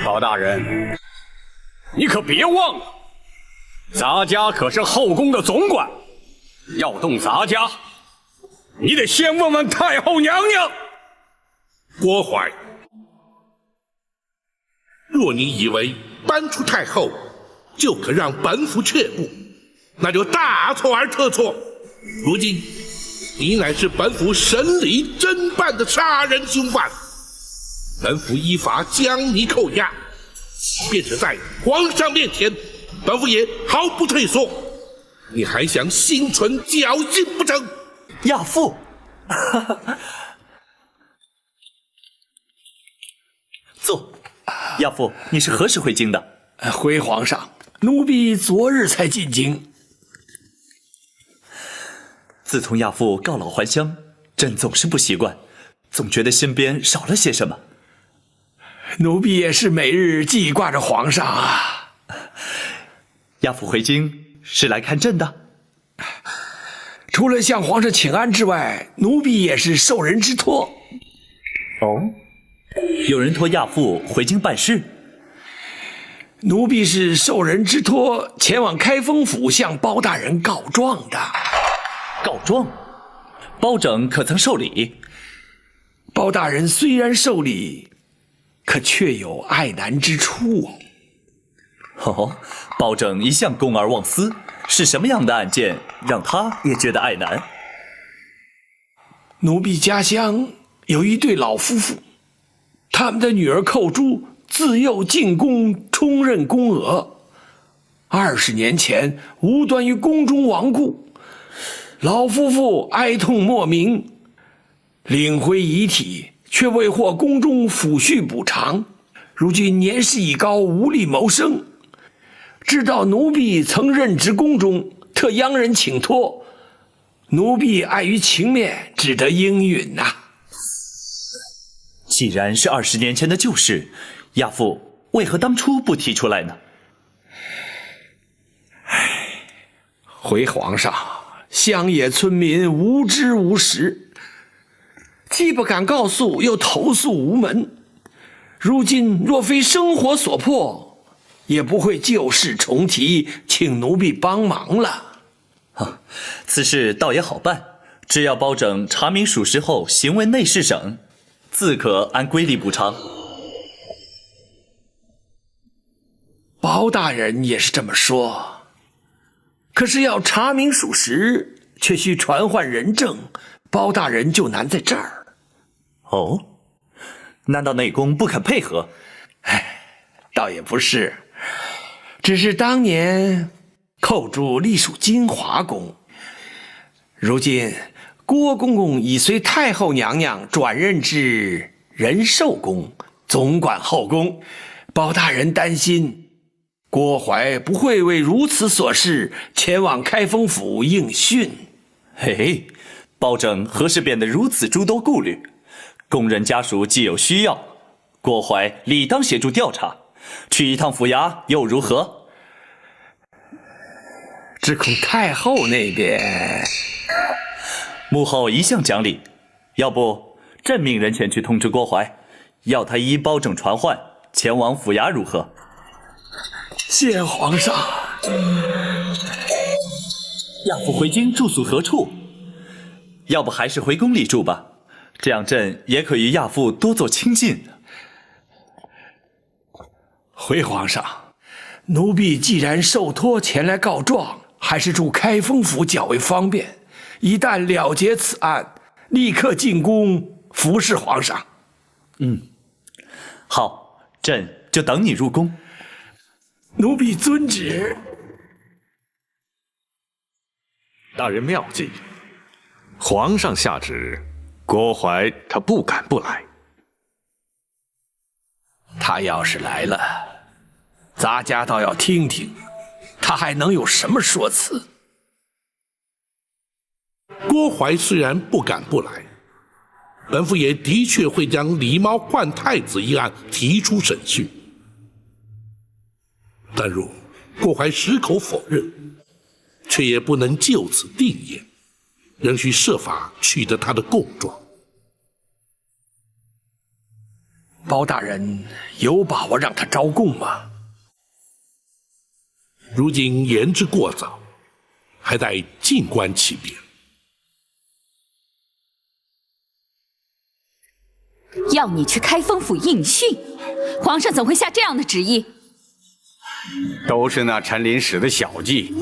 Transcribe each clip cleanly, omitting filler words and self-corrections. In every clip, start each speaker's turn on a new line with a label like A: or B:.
A: 包大人，你可别忘了，咱家可是后宫的总管，要动咱家，你得先问问太后娘娘。
B: 郭槐，若你以为搬出太后就可让本府却步，那就大错而特错。如今你乃是本府审理侦办的杀人凶犯，本府依法将你扣押，便是在皇上面前，本府也毫不退缩。你还想心存侥幸不成？
C: 亚父，坐。亚父，你是何时回京的？
D: 回皇上，奴婢昨日才进京。
C: 自从亚父告老还乡，朕总是不习惯，总觉得身边少了些什么。
D: 奴婢也是每日记挂着皇上啊。
C: 亚父回京是来看朕的？
D: 除了向皇上请安之外，奴婢也是受人之托。
C: 哦，有人托亚父回京办事？
D: 奴婢是受人之托，前往开封府向包大人告状的。
C: 告状？包拯可曾受理？
D: 包大人虽然受理，可却有爱难之处。
C: 哦，包拯一向公而忘私，是什么样的案件让他也觉得爱难？
D: 奴婢家乡有一对老夫妇，他们的女儿寇珠自幼进宫，充任宫娥，20年前无端于宫中亡故，老夫妇哀痛莫名，领回遗体，却未获宫中抚恤补偿。如今年事已高，无力谋生，知道奴婢曾任职宫中，特央人请托，奴婢碍于情面，只得应允呐。
C: 既然是20年前的旧事，亚父为何当初不提出来呢？
D: 回皇上，乡野村民无知无识，既不敢告诉，又投诉无门。如今若非生活所迫，也不会旧事重提，请奴婢帮忙了。
C: 此事倒也好办，只要包拯查明属实后行为内侍省，自可按规例补偿。
D: 包大人也是这么说，可是要查明属实，却需传唤人证，包大人就难在这儿。
C: 哦，难道内宫不肯配合？
D: 倒也不是，只是当年寇珠隶属金华宫，如今郭公公已随太后娘娘转任至仁寿宫，总管后宫。包大人担心郭槐不会为如此琐事前往开封府应讯。
C: 嘿，包拯何时变得如此诸多顾虑？宫人家属既有需要，郭槐理当协助调查，去一趟府衙又如何？
D: 只恐太后那边……
C: 母后一向讲理，要不朕命人前去通知郭槐，要他依包拯传唤前往府衙如何？
D: 谢皇上。
C: 亚父回京住宿何处？要不还是回宫里住吧，这样朕也可与亚父多做亲近。
D: 回皇上，奴婢既然受托前来告状，还是住开封府较为方便。一旦了结此案，立刻进宫服侍皇上。
C: 好，朕就等你入宫。
D: 奴婢遵旨。
E: 大人妙计，皇上下旨，郭槐他不敢不来。
D: 他要是来了，咱家倒要听听，他还能有什么说辞？
B: 郭槐虽然不敢不来，本府也的确会将狸猫换太子一案提出审讯。但若郭槐矢口否认，却也不能就此定谳，仍需设法取得他的供状。
D: 包大人有把握让他招供吗？
B: 如今言之过早，还待静观其变。
F: 要你去开封府应讯，皇上怎会下这样的旨意？
A: 都是那陈琳使的小计，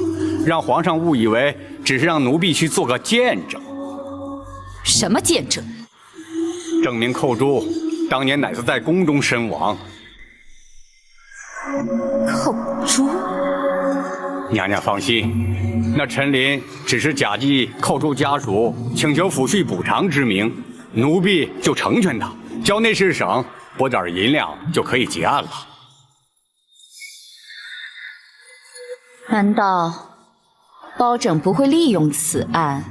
A: 让皇上误以为只是让奴婢去做个见证。
F: 什么见证？
A: 证明寇珠当年乃是在宫中身亡。
F: 寇珠？
A: 娘娘放心，那陈琳只是假借寇珠家属请求抚恤补偿之名，奴婢就成全他，交内侍省拨点银两就可以结案了。
F: 难道包拯不会利用此案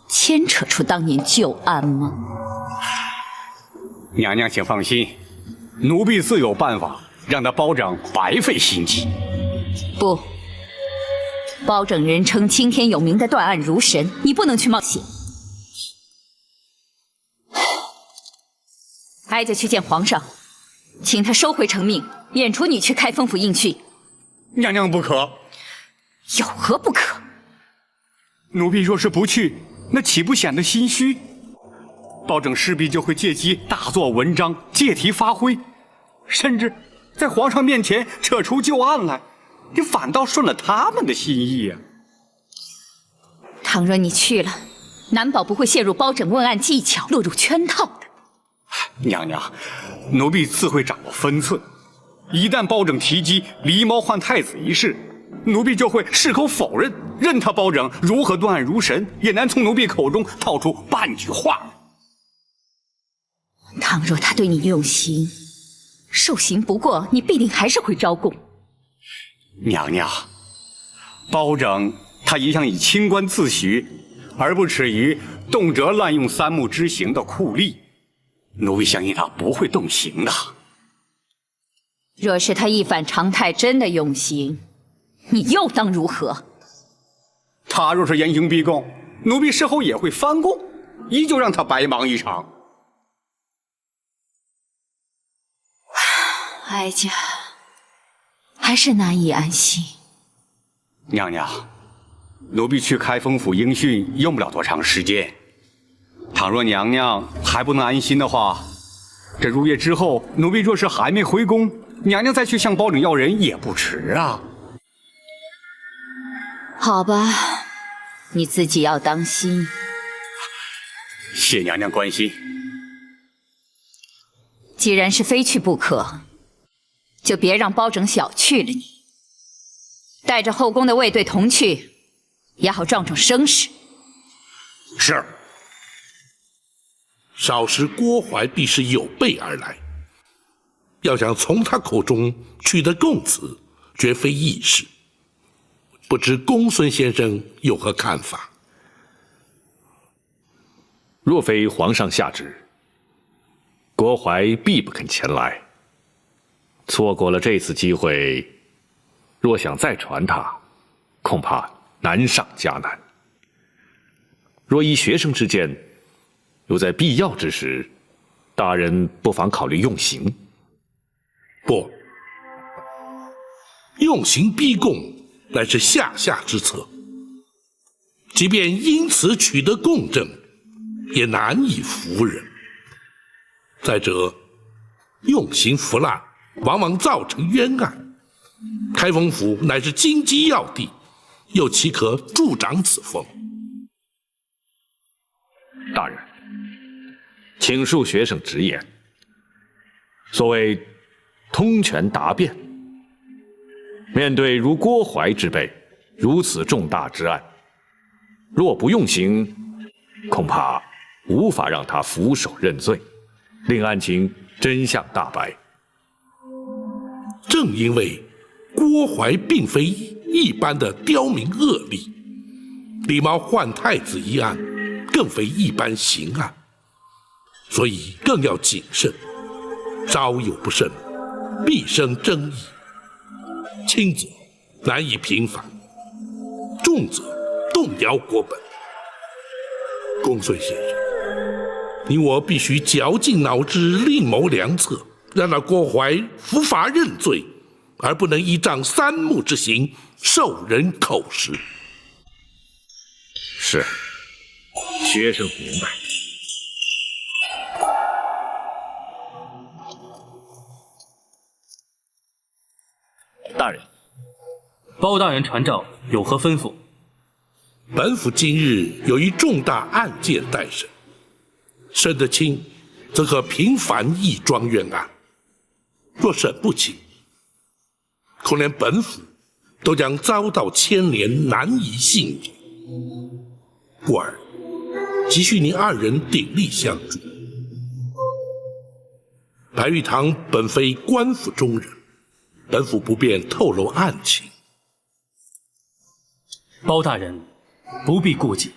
F: 牵扯出当年旧案吗？
A: 娘娘请放心，奴婢自有办法让他包拯白费心机。
F: 不，包拯人称青天有名的断案如神，你不能去冒险。哀家去见皇上，请他收回成命，免除你去开封府应讯。
A: 娘娘不可。
F: 有何不可？
A: 奴婢若是不去，那岂不显得心虚？包拯势必就会借机大做文章，借题发挥，甚至在皇上面前扯出旧案来，你反倒顺了他们的心意呀。
F: 倘若你去了，难保不会陷入包拯问案技巧，落入圈套的。
A: 娘娘，奴婢自会掌握分寸。一旦包拯提及狸猫换太子一事，奴婢就会矢口否认，任他包拯如何断案如神，也难从奴婢口中套出半句话。
F: 倘若他对你用刑，受刑不过，你必定还是会招供。
A: 娘娘，包拯他一向以清官自诩，而不耻于动辄滥用三目之刑的酷吏，奴婢相信他不会动刑的。
F: 若是他一反常态，真的用刑，你又当如何？
A: 他若是严刑逼供，奴婢事后也会翻供，依旧让他白忙一场。
F: 哀家还是难以安心。
A: 娘娘，奴婢去开封府应讯用不了多长时间，倘若娘娘还不能安心的话，这入夜之后，奴婢若是还没回宫，娘娘再去向包拯要人也不迟啊。
F: 好吧，你自己要当心。
A: 谢娘娘关心。
F: 既然是非去不可，就别让包拯小觑了你。带着后宫的卫队同去，也好壮壮声势。
A: 是。
B: 少时郭淮必是有备而来，要想从他口中取得供词，绝非易事。不知公孙先生有何看法？
E: 若非皇上下旨，郭淮必不肯前来。错过了这次机会，若想再传他，恐怕难上加难。若依学生之见，又在必要之时，大人不妨考虑用刑。
B: 不，用刑逼供乃是下之策，即便因此取得供证，也难以服人。再者，用刑腐烂，往往造成冤案。开封府乃是金鸡要地，又岂可助长此风？
E: 大人，请恕学生直言。所谓通权达变，面对如郭淮之辈如此重大之案，若不用刑，恐怕无法让他俯首认罪，令案情真相大白。
B: 正因为郭淮并非一般的刁民恶吏，狸猫换太子一案更非一般刑案，所以更要谨慎，稍有不慎，必生争议。轻则难以平反，重则动摇国本。公孙先生，你我必须绞尽脑汁，另谋良策，让那郭淮伏法认罪，而不能依仗3目之刑受人口实。
E: 是，学生明白。
C: 大人，
G: 包大人传召，有何吩咐？
B: 本府今日有一重大案件待审，审得清，则可平反义庄冤案；若审不清，恐连本府都将遭到牵连，难以幸免。故而，急需您2人鼎力相助。白玉堂本非官府中人，本府不便透露案情。
G: 包大人不必顾忌，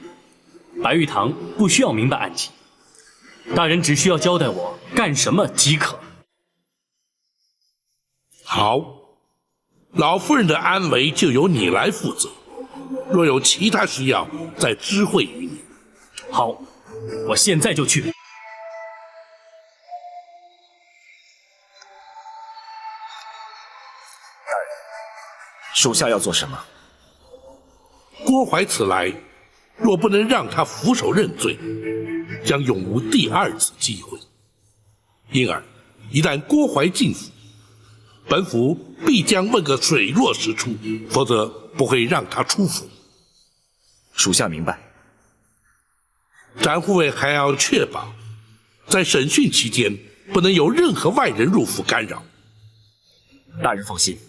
G: 白玉堂不需要明白案情，大人只需要交代我干什么即可。
B: 好，老夫人的安危就由你来负责，若有其他需要，再知会于你。
G: 好，我现在就去。
C: 属下要做什么？
B: 郭淮此来，若不能让他俯首认罪，将永无第2次机会。因而，一旦郭淮进府，本府必将问个水落石出，否则不会让他出府。
C: 属下明白。
B: 展护卫还要确保，在审讯期间不能有任何外人入府干扰。
C: 大人放心，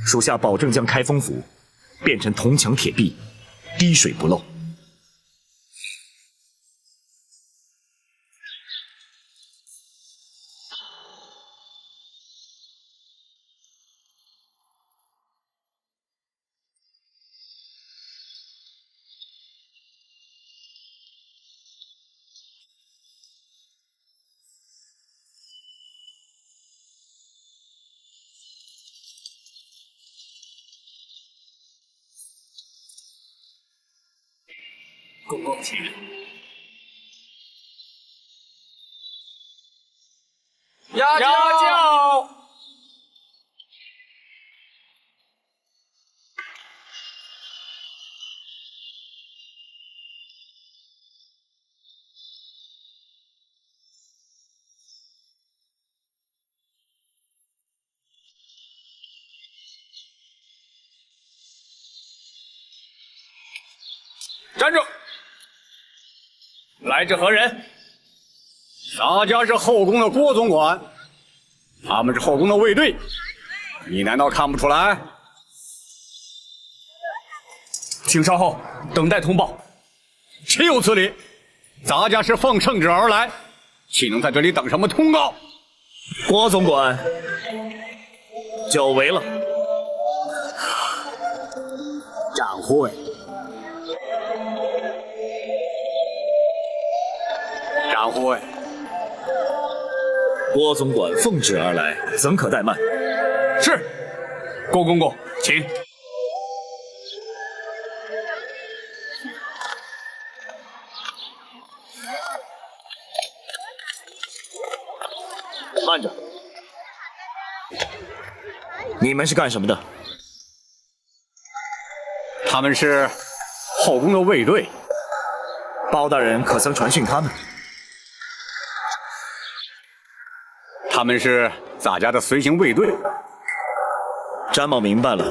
C: 属下保证将开封府变成铜墙铁壁，滴水不漏。
G: 公公请。
D: 压轿！
A: 站住！来者何人？咱家是后宫的郭总管，他们是后宫的卫队，你难道看不出来？
G: 请稍后，等待通报。
A: 岂有此理！咱家是奉圣旨而来，岂能在这里等什么通告？
C: 郭总管，久违了。
A: 展会。展会。
C: 郭总管奉旨而来，怎可怠慢？
A: 是，郭公公，请。
C: 慢着，你们是干什么的？
A: 他们是后宫的卫队。
C: 包大人可曾传讯他们？
A: 他们是咱家的随行卫队。
C: 詹某明白了，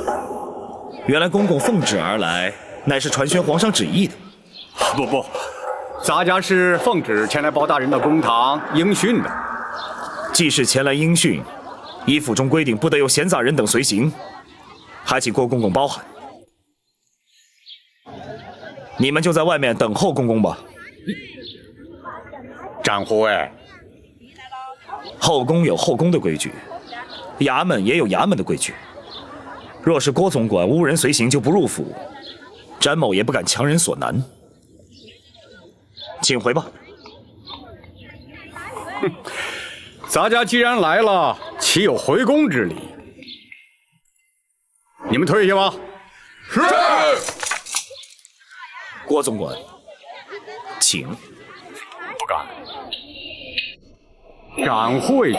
C: 原来公公奉旨而来，乃是传宣皇上旨意的。
A: 不，咱家是奉旨前来包大人的公堂应讯的。
C: 既是前来应讯，依府中规定不得有闲杂人等随行，还请郭公公包涵。你们就在外面等候公公吧。
A: 展护卫，
C: 后宫有后宫的规矩，衙门也有衙门的规矩。若是郭总管无人随行就不入府，詹某也不敢强人所难。请回吧。
A: 哼，咱家既然来了，岂有回宫之理？你们退下吧。
B: 是。
C: 郭总管，请。
A: 不敢。赶回去。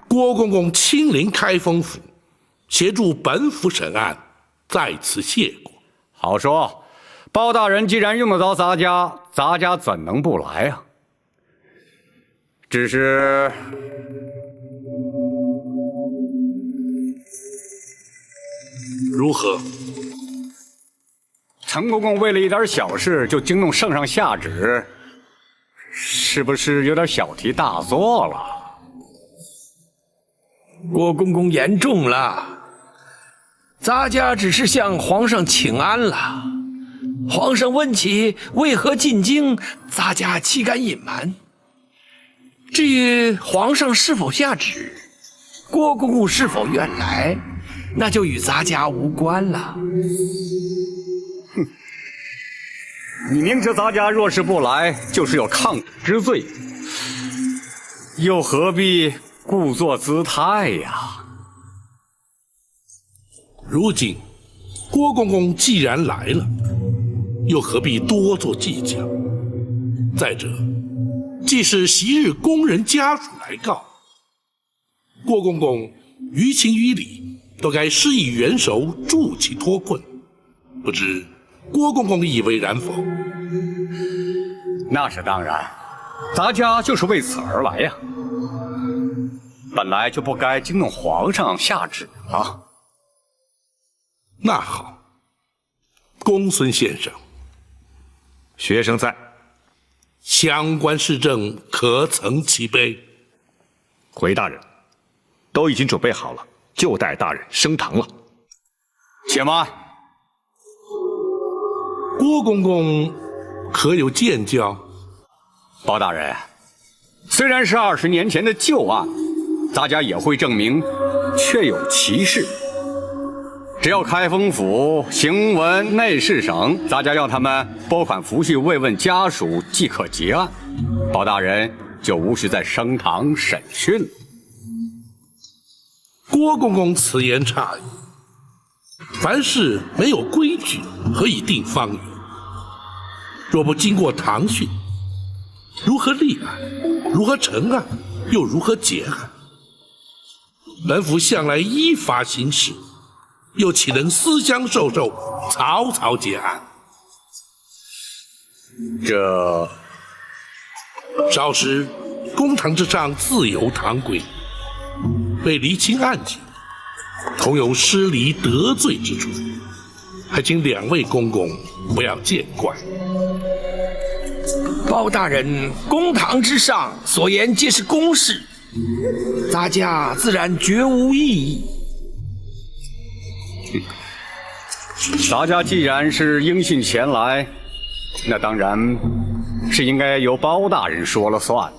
B: 郭公公亲临开封府，协助本府审案，再次谢过。
A: 好说，包大人既然用得着咱家怎能不来啊？只是
B: 如何？
A: 陈公公为了一点小事就惊动圣上下旨，是不是有点小题大做了？
D: 郭公公言重了，咱家只是向皇上请安了。皇上问起为何进京，咱家岂敢隐瞒？至于皇上是否下旨，郭公公是否愿来，那就与咱家无关了。
A: 你明知咱家若是不来，就是有抗旨之罪，又何必故作姿态呀？
B: 如今郭公公既然来了，又何必多做计较？再者，既是昔日工人家属来告，郭公公于情于理都该施以援手，助其脱困。不知郭公公以为然否？
A: 那是当然，咱家就是为此而来呀。本来就不该惊动皇上下旨啊。
B: 那好，公孙先生，
E: 学生在。
B: 相关事政可曾齐备？
E: 回大人，都已经准备好了，就待大人升堂了。
A: 且慢，
B: 郭公公可有见教？
A: 包大人，虽然是20年前的旧案，咱家也会证明确有其事。只要开封府行文内侍省，咱家要他们拨款抚恤慰问家属，即可结案。包大人就无需再升堂审讯了。
B: 郭公公此言差矣。凡事没有规矩，何以定方圆？若不经过堂训，如何立案？如何成案？又如何结案？本府向来依法行事，又岂能私相授受，草草结案？
A: 这
B: 稍时公堂之上自有堂规，为厘清案情，恐有失礼得罪之处，还请2位公公不要见怪。
D: 包大人，公堂之上所言皆是公事，咱家自然绝无异议。
A: 咱家既然是应讯前来，那当然是应该由包大人说了算。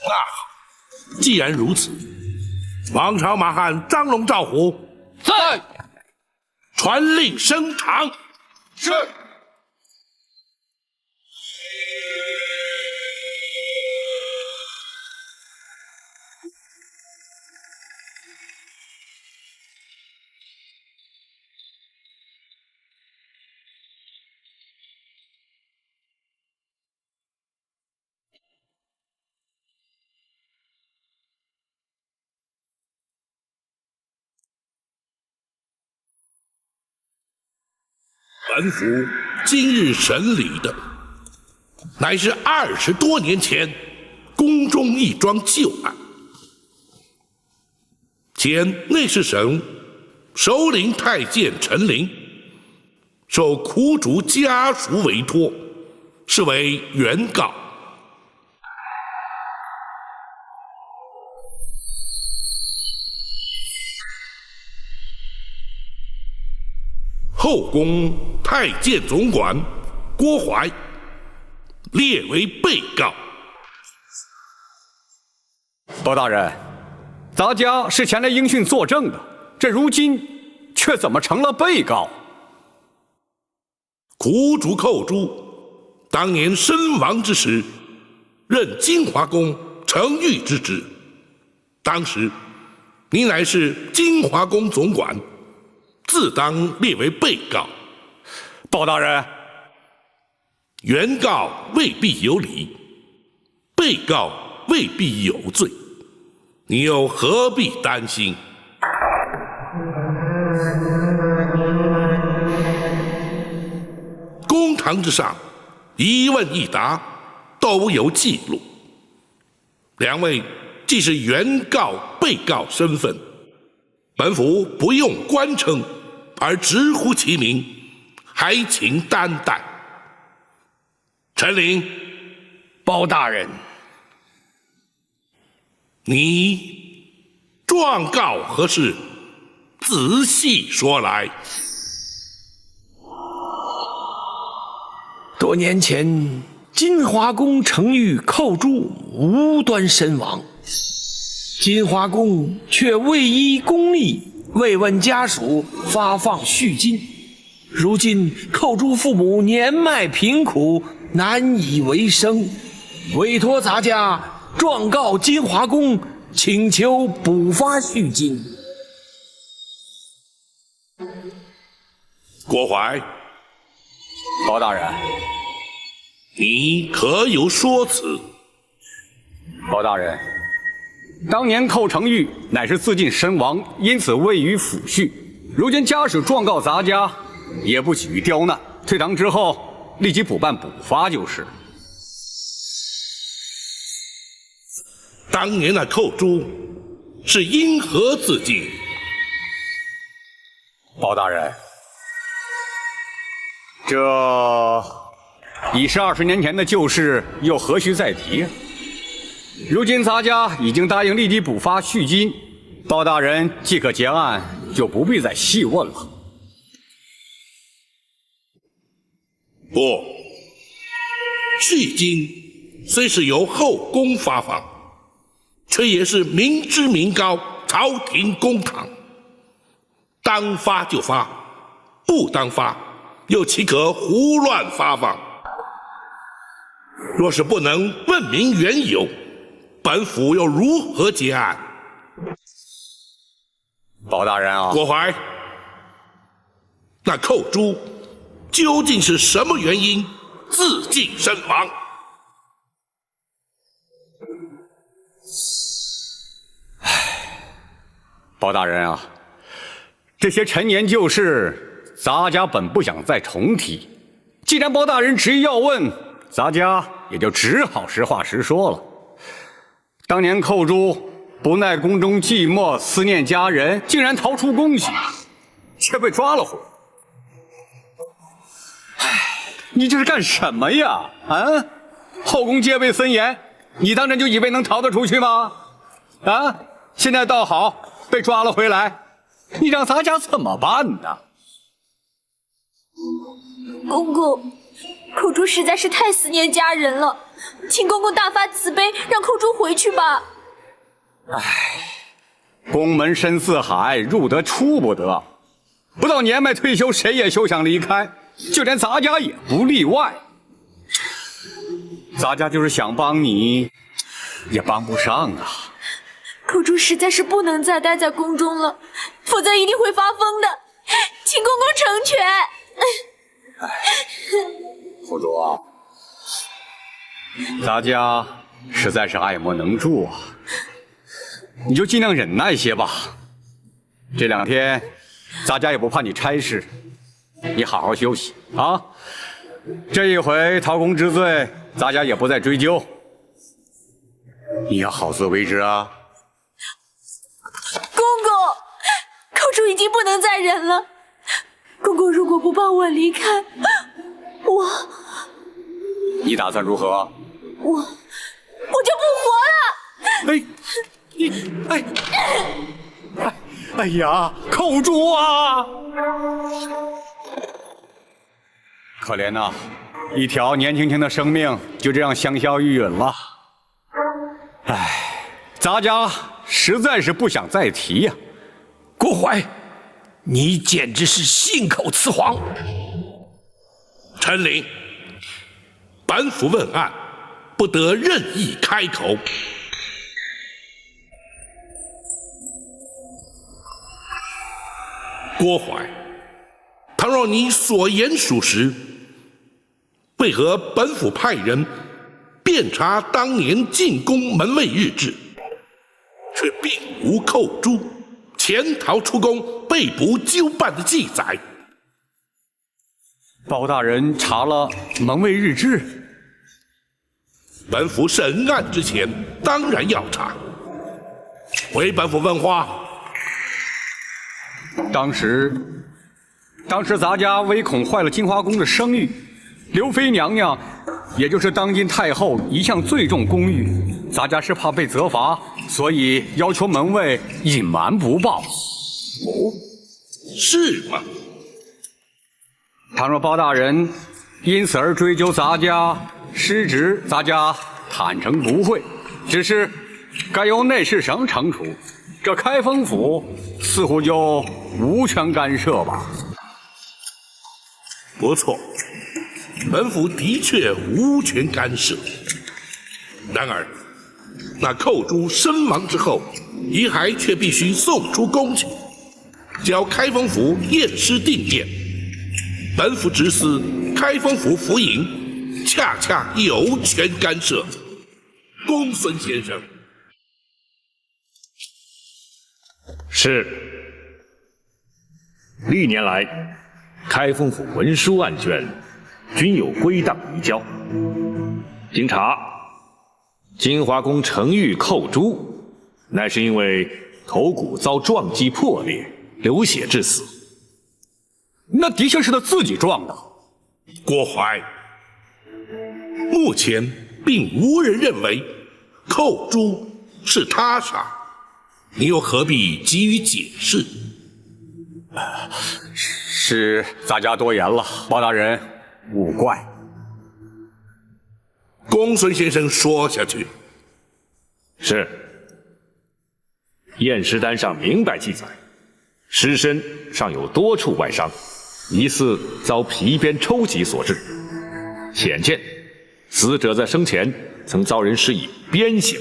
B: 那好，既然如此，王朝马汉张龙赵虎
D: 在，
B: 传令升堂。
D: 是。
B: 本府今日审理的，乃是20多年前宫中一桩旧案。前内侍省首领太监陈琳，受苦主家属委托，是为原告。后宫太监总管郭槐列为被告。
A: 包大人，咱家是前来应讯作证的，这如今却怎么成了被告？
B: 苦主寇珠当年身亡之时，任金华宫承御之职，当时你乃是金华宫总管，自当列为被告。
A: 包大人，
B: 原告未必有理，被告未必有罪，你又何必担心？公堂之上，一问一答都有记录。两位既是原告、被告身份，本府不用官称，而直呼其名，还请担待。陈琳，
D: 包大人，
B: 你状告何事？仔细说来。
D: 多年前，金华宫程昱寇诸，无端身亡。金华宫却未依公例慰问家属，发放恤金。如今寇诸父母年迈贫苦，难以为生，委托咱家状告金华宫，请求补发恤金。
B: 郭淮，
A: 包大人，
B: 你可有说辞？
A: 包大人，当年寇程昱乃是自尽身亡，因此未予抚恤。如今家属状告咱家，也不起于刁难，退堂之后立即补办补发就是。
B: 当年那寇诸是因何自尽？
A: 包大人，这已是20年前的旧事，又何须再提？如今咱家已经答应立即补发恤金，包大人即可结案，就不必再细问了。
B: 不，恤金虽是由后宫发放，却也是民脂民膏，朝廷公堂，当发就发，不当发又岂可胡乱发放？若是不能问明缘由，本府又如何结案？
A: 包大人啊，
B: 郭淮，那寇诸究竟是什么原因自尽身亡？
A: 包大人啊，这些陈年旧事，咱家本不想再重提。既然包大人执意要问，咱家也就只好实话实说了。当年寇诸不耐宫中寂寞，思念家人，竟然逃出宫去，却被抓了回来。你这是干什么呀？啊！后宫戒备森严，你当真就以为能逃得出去吗？啊！现在倒好，被抓了回来，你让咱家怎么办呢？
H: 公公，寇诸实在是太思念家人了，请公公大发慈悲，让寇诸回去吧。
A: 宫门深似海，入得出不得，不到年迈退休，谁也休想离开，就连咱家也不例外。咱家就是想帮你，也帮不上啊。
H: 寇诸实在是不能再待在宫中了，否则一定会发疯的，请公公成全。
A: 侯主啊，咱家实在是爱莫能助啊，你就尽量忍耐些吧。这2天，咱家也不怕你差事，你好好休息啊。这一回逃宫之罪，咱家也不再追究，你要好自为之啊。
H: 公公，寇诸已经不能再忍了。公公如果不帮我离开，
A: 你打算如何？
H: 我就不活了。
A: 哎呀，寇诸啊！可怜呐，一条年轻轻的生命就这样香消玉殒了。咱家实在是不想再提呀。
D: 郭淮，你简直是信口雌黄！
B: 陈琳，本府问案，不得任意开口。郭淮，倘若你所言属实，为何本府派人遍查当年进宫门卫日志，却并无寇诛、潜逃出宫、被捕纠办的记载？
A: 包大人查了门卫日志，
B: 本府审案之前，当然要查。回本府问话。
A: 当时咱家唯恐坏了金华宫的声誉，刘妃娘娘，也就是当今太后，一向最重公誉，咱家是怕被责罚，所以要求门卫隐瞒不报。
B: 是吗？
A: 倘若包大人因此而追究咱家失职，咱家坦诚不讳，只是该由内侍省惩处，这开封府似乎就无权干涉吧。
B: 不错，本府的确无权干涉。然而，那寇珠身亡之后，遗骸却必须送出宫去，交开封府验尸定验。本府直司开封府府尹，恰恰有权干涉。公孙先生。
E: 是。历年来，开封府文书案卷均有归档移交。经查，金华宫程昱寇诛，乃是因为头骨遭撞击破裂，流血致死。
A: 那的确是他自己撞的。
B: 郭淮，目前并无人认为寇珠是他杀，你又何必急于解释？
A: 是咱家多言了，包大人勿怪。
B: 公孙先生说下去。
E: 是。验尸单上明白记载，尸身上有多处外伤，疑似遭皮鞭抽击所致。显见，死者在生前曾遭人施以鞭刑。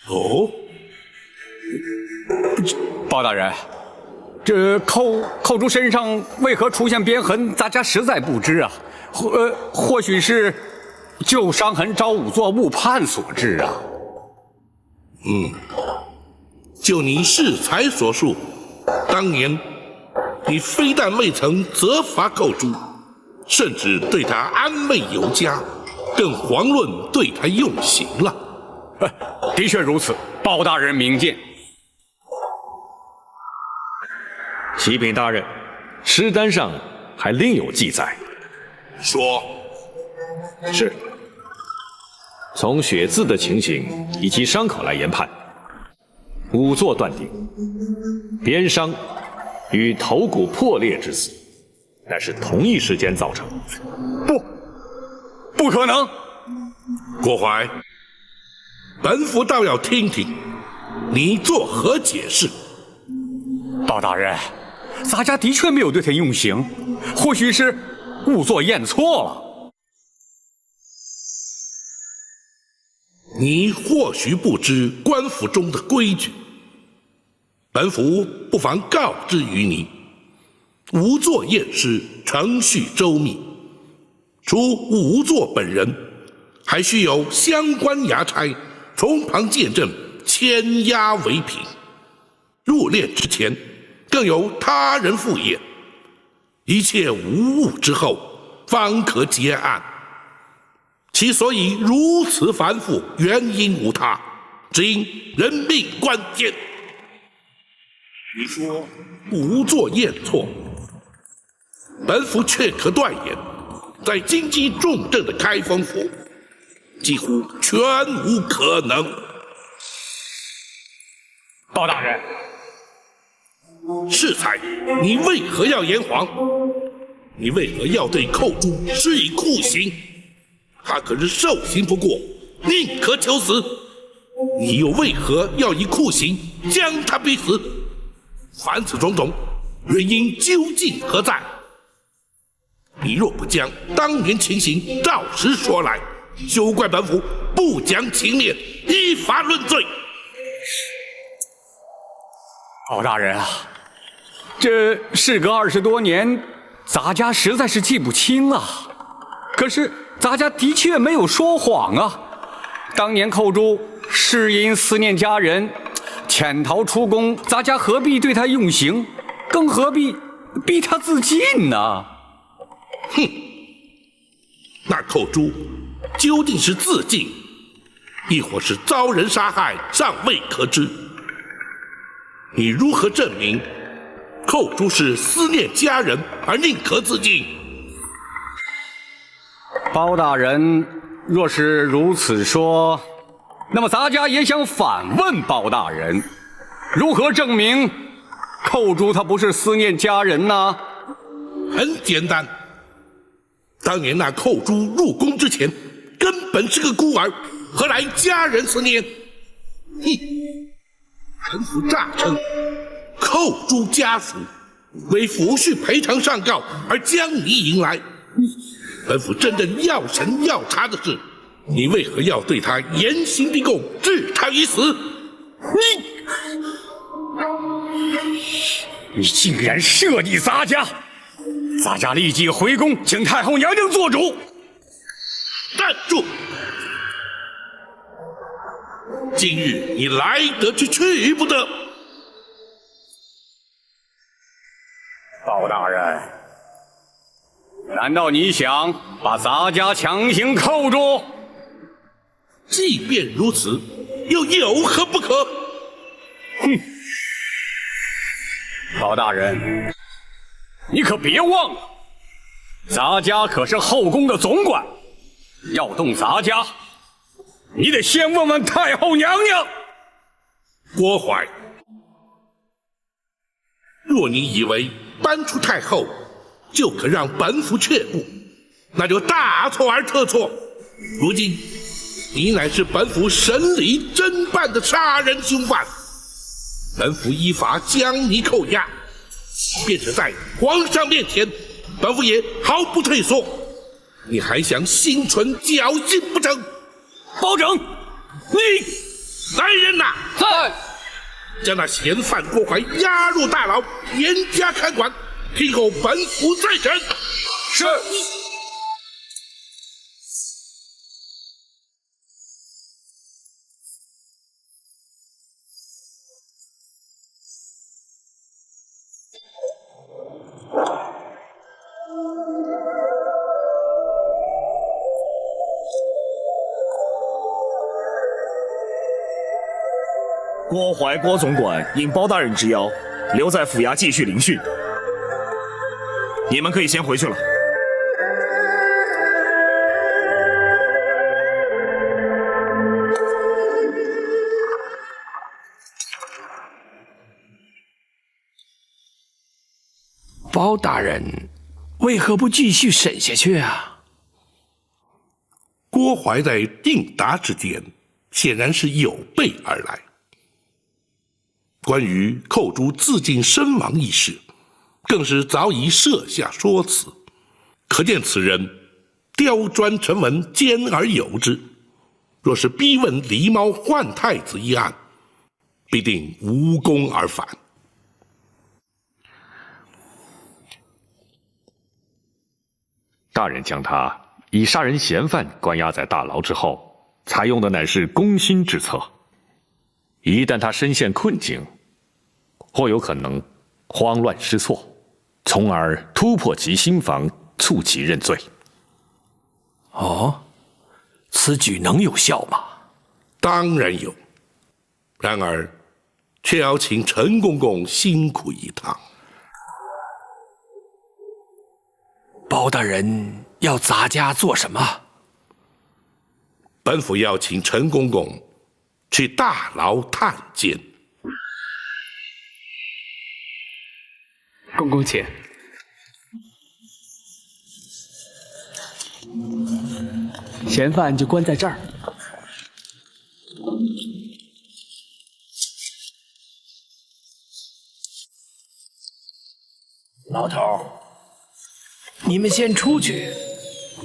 B: 哦，
A: 包大人，这寇珠身上为何出现鞭痕，咱家实在不知啊。或许是旧伤痕遭仵作误判所致啊。
B: 就你适才所述，当年你非但未曾责罚寇珠，甚至对他安慰有加，更遑论对他用刑了。
A: 的确如此，包大人明鉴。
E: 启禀大人，尸单上还另有记载。
B: 说。
E: 是。从血渍的情形以及伤口来研判，仵作断定，鞭伤与头骨破裂致死，乃是同一时间造成。
A: 不可能！
B: 郭淮，本府倒要听听你作何解释。
A: 包大人，咱家的确没有对他用刑，或许是仵作验错了。
B: 你或许不知官府中的规矩，本府不妨告知于你：仵作验尸程序周密，除仵作本人，还需有相关衙差从旁见证，签押为凭。入殓之前，更有他人复验，一切无误之后，方可结案。其所以如此繁复，原因无他，只因人命关天。你说仵作验错，本府却可断言，在经济重镇的开封府，几乎全无可能。
A: 包大人，
B: 适才，你为何要言谎？你为何要对寇珠施以酷刑？他可是受刑不过，宁可求死。你又为何要以酷刑将他逼死？凡此种种，原因究竟何在？你若不将当年情形照实说来，休怪本府不讲情面，依法论罪。
A: 包大人啊，这事隔20多年，咱家实在是记不清了。可是咱家的确没有说谎啊。当年寇珠是因思念家人，潜逃出宫，咱家何必对他用刑，更何必逼他自尽呢？
B: 哼，那寇珠究竟是自尽，亦或是遭人杀害，尚未可知。你如何证明寇珠是思念家人而宁可自尽？
A: 包大人若是如此说，那么咱家也想反问包大人，如何证明寇珠他不是思念家人呢？
B: 很简单，当年那寇珠入宫之前，根本是个孤儿，何来家人思念？哼！臣服诈称寇珠家属为抚恤赔偿上告而将你迎来。本府真正要审要查的是，你为何要对他严刑逼供，置他于死？
A: 你竟然设计咱家！咱家立即回宫，请太后娘娘做主。
B: 站住！今日你来得去，去不得。
A: 包大人，难道你想把咱家强行扣住？
B: 即便如此，又有何不可？
A: 哼！包大人，你可别忘了，咱家可是后宫的总管，要动咱家，你得先问问太后娘娘。
B: 郭槐，若你以为搬出太后就可让本府却步，那就大错而特错。如今你乃是本府审理侦办的杀人凶犯，本府依法将你扣押，便是在皇上面前，本府也毫不退缩。你还想心存侥幸不成？
A: 包拯，
B: 你来人呐！
A: 在。
B: 将那嫌犯郭槐押入大牢，严加看管，听候本府再审。
A: 是。
I: 郭槐郭总管应包大人之邀，留在府衙继续聆讯。你们可以先回去了。
D: 包大人，为何不继续审下去啊？
B: 郭槐在应答之间，显然是有备而来。关于寇珠自尽身亡一事，更是早已设下说辞，可见此人刁钻沉稳，兼而有之。若是逼问狸猫换太子一案，必定无功而返。
E: 大人将他以杀人嫌犯关押在大牢之后，采用的乃是攻心之策。一旦他身陷困境，或有可能慌乱失措，从而突破其心防，促其认罪。
D: 哦，此举能有效吗？
B: 当然有，然而却要请陈公公辛苦一趟。
D: 包大人要咱家做什么？
B: 本府要请陈公公去大牢探监。
J: 公公请。嫌犯就关在这儿。
D: 老头，你们先出去，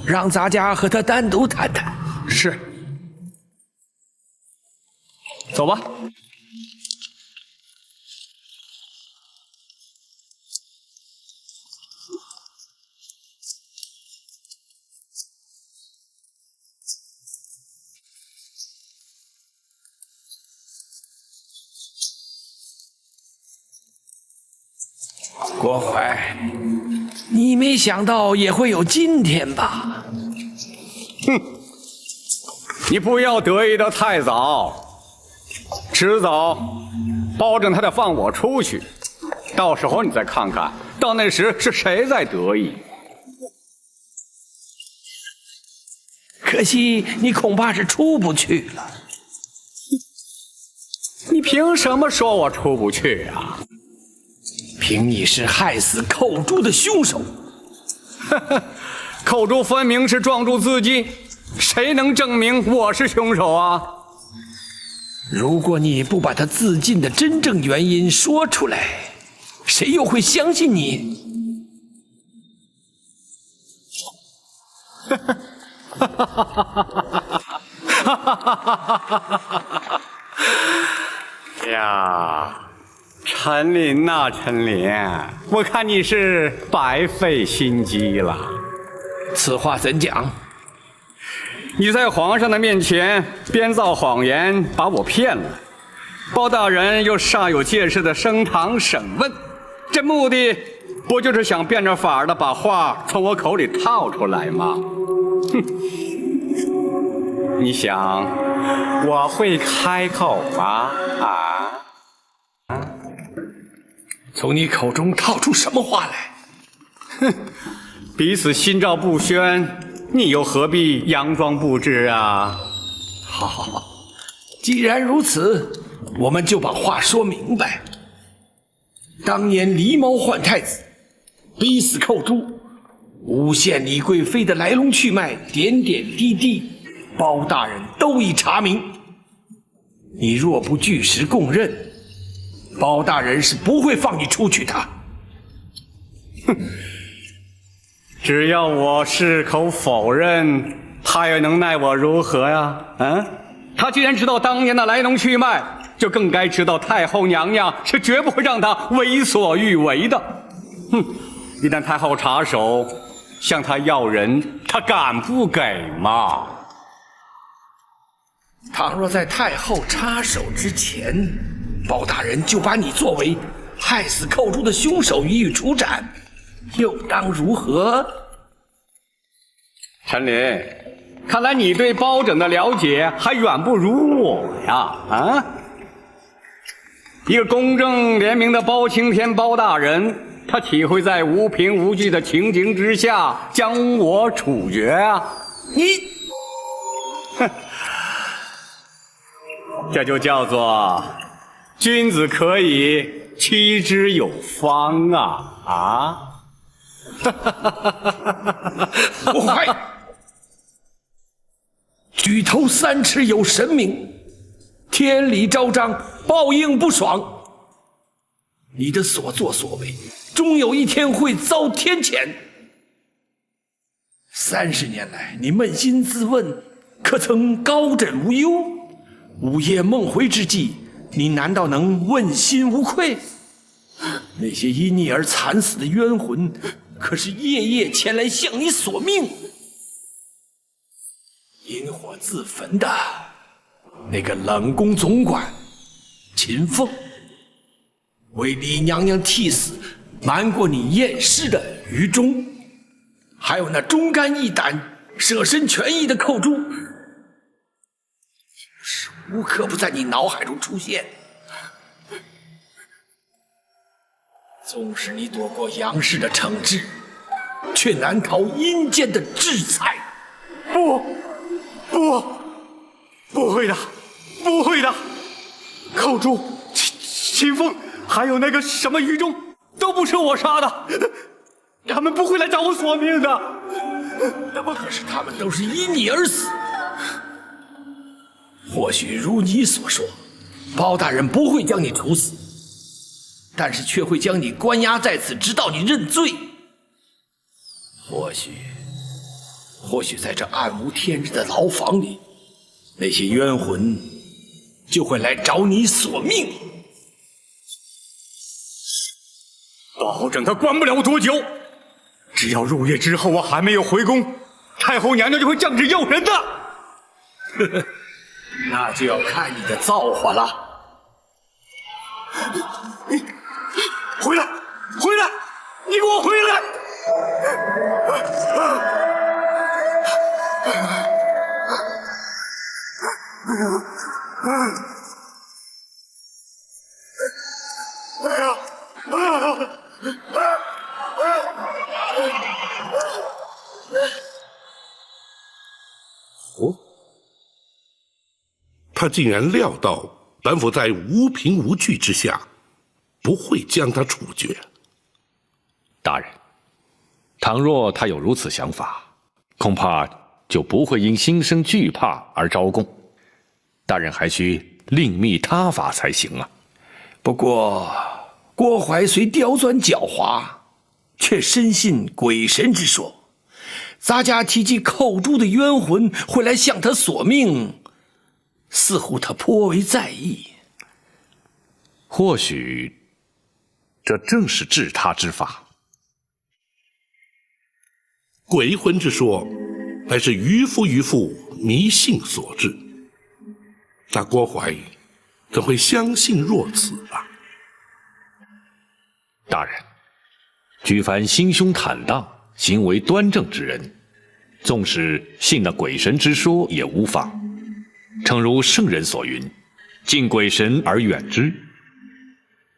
D: 让咱家和他单独谈谈。
J: 是。走吧。
D: 郭淮，你没想到也会有今天吧？
A: 哼，你不要得意的太早，迟早保证他得放我出去。到时候你再看看，到那时是谁在得意。
D: 可惜你恐怕是出不去了。
A: 你凭什么说我出不去啊？
D: 凭你是害死寇珠的凶手。
A: 寇珠分明是撞柱自尽，谁能证明我是凶手啊？
D: 如果你不把他自尽的真正原因说出来，谁又会相信你？
A: 呀，陈琳呐，陈琳，我看你是白费心机了。
D: 此话怎讲？
A: 你在皇上的面前编造谎言，把我骗了。包大人又煞有介事的升堂审问，这目的不就是想变着法儿的把话从我口里套出来吗？哼！你想我会开口吗？
D: 从你口中套出什么话来？
A: 哼！彼此心照不宣，你又何必佯装不知啊？
D: 好，既然如此，我们就把话说明白。当年狸猫换太子，逼死寇珠，诬陷李贵妃的来龙去脉，点点滴滴，包大人都已查明。你若不据实供认，包大人是不会放你出去的。
A: 哼！只要我矢口否认，他又能奈我如何呀？他既然知道当年的来龙去脉，就更该知道太后娘娘是绝不会让他为所欲为的。哼！一旦太后插手向他要人，他敢不给吗？
D: 倘若在太后插手之前，包大人就把你作为害死寇珠的凶手予以处斩，又当如何？
A: 陈琳，看来你对包拯的了解还远不如我呀！一个公正廉明的包青天包大人，他岂会在无凭无据的情形之下将我处决啊？哼！这就叫做君子可以妻之有方啊！
D: 不快！举头3尺有神明，天理昭彰，报应不爽。你的所作所为，终有一天会遭天谴。30年来，你扪心自问，可曾高枕无忧？午夜梦回之际，你难道能问心无愧？那些因你而惨死的冤魂，可是夜夜前来向你索命。引火自焚的那个冷宫总管秦凤，为李娘娘替死瞒过你验尸的于忠，还有那忠肝义胆舍身全意的寇珠，是无可不在你脑海中出现。纵使你躲过杨氏的惩治，却难逃阴间的制裁。
A: 不会的，不会的！寇珠、秦凤，还有那个什么于忠，都不是我杀的，他们不会来找我索命的。
D: 可是他们都是因你而死。或许如你所说，包大人不会将你处死，但是却会将你关押在此，直到你认罪。或许在这暗无天日的牢房里，那些冤魂就会来找你索命。
A: 保证他关不了我多久，只要入夜之后我还没有回宫，太后娘娘就会降旨要人的。
D: 那就要看你的造化了。
A: 回来！
B: 他竟然料到本府在无凭无据之下，不会将他处决。
E: 大人，倘若他有如此想法，恐怕就不会因心生惧怕而招供。大人还需另觅他法才行啊。
D: 不过，郭淮虽刁钻狡猾，却深信鬼神之说。咱家提及寇珠的冤魂会来向他索命，似乎他颇为在意。
E: 或许，这正是治他之法。
B: 鬼魂之说，乃是渔夫迷信所致。那郭淮怎会相信若此啊？
E: 大人，举凡心胸坦荡、行为端正之人，纵使信那鬼神之说也无妨。诚如圣人所云：“敬鬼神而远之。”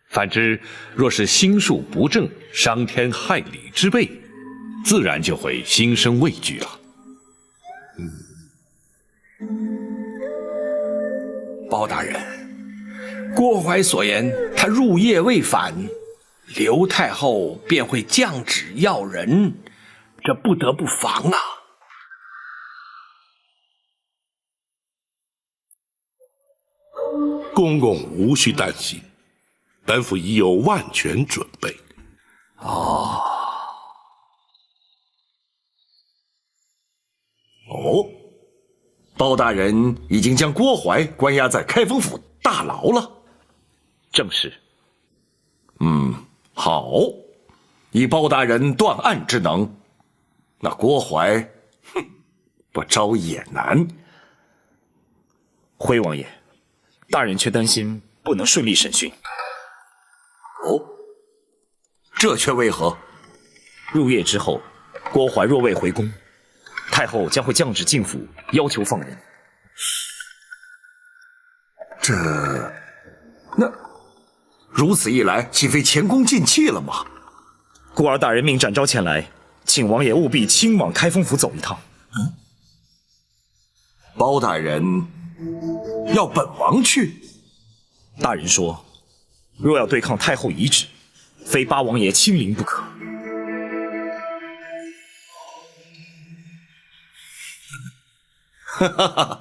E: 反之，若是心术不正、伤天害理之辈，自然就会心生畏惧了。
D: 包大人，郭淮所言，他入夜未返，刘太后便会降旨要人，这不得不防啊。
B: 公公无需担心，本府已有万全准备。
I: 哦，包大人已经将郭淮关押在开封府大牢了。
E: 正是。
I: 好，以包大人断案之能，那郭淮，不招也难。
K: 回王爷，大人却担心不能顺利审讯。
I: 这却为何？
K: 入夜之后，郭淮若未回宫，太后将会降旨进府，要求放人。
I: 那如此一来，岂非前功尽弃了吗？
K: 孤儿大人命展昭前来，请王爷务必亲往开封府走一趟。
I: 包大人要本王去？
K: 大人说，若要对抗太后遗旨，非八王爷亲临不可。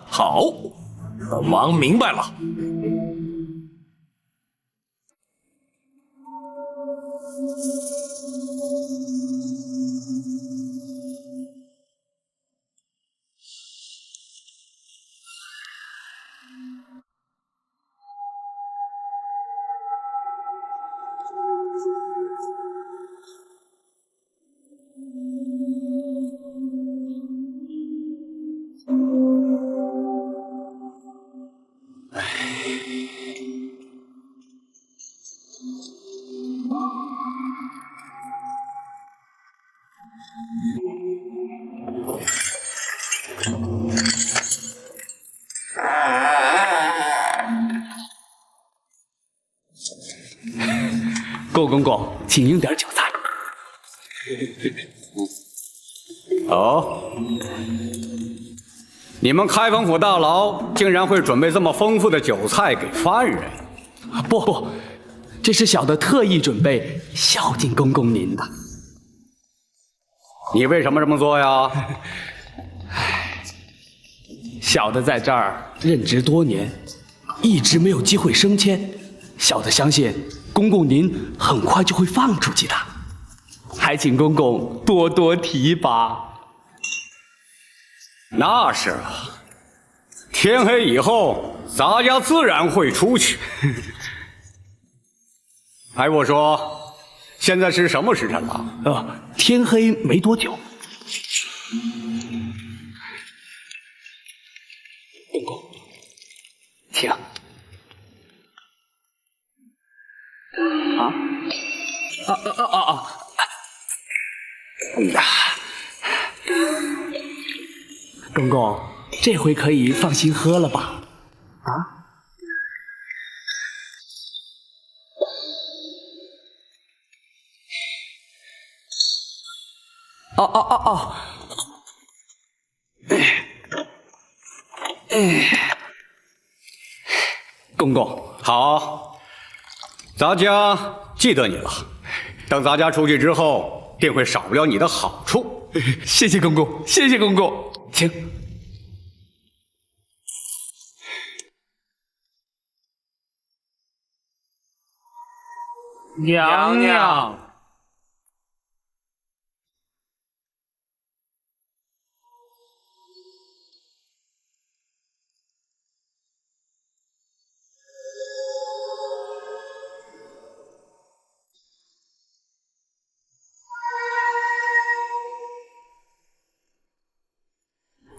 I: 好，本王明白了。
J: 够公公，请用点酒菜。
A: 哦，你们开封府大牢竟然会准备这么丰富的酒菜给犯人？
J: 不，这是小的特意准备孝敬公公您的。
A: 你为什么这么做呀？
J: 小的在这儿任职多年，一直没有机会升迁，小的相信公公您很快就会放出去的，还请公公多多提拔。
A: 那是啊，天黑以后，咱家自然会出去。哎，我说，现在是什么时辰了？
J: 天黑没多久。公公，请。公公，这回可以放心喝了吧？公公。
A: 好，咱家记得你了。等咱家出去之后，定会少不了你的好处。
J: 谢谢公公，谢谢公公，请。
G: 娘娘。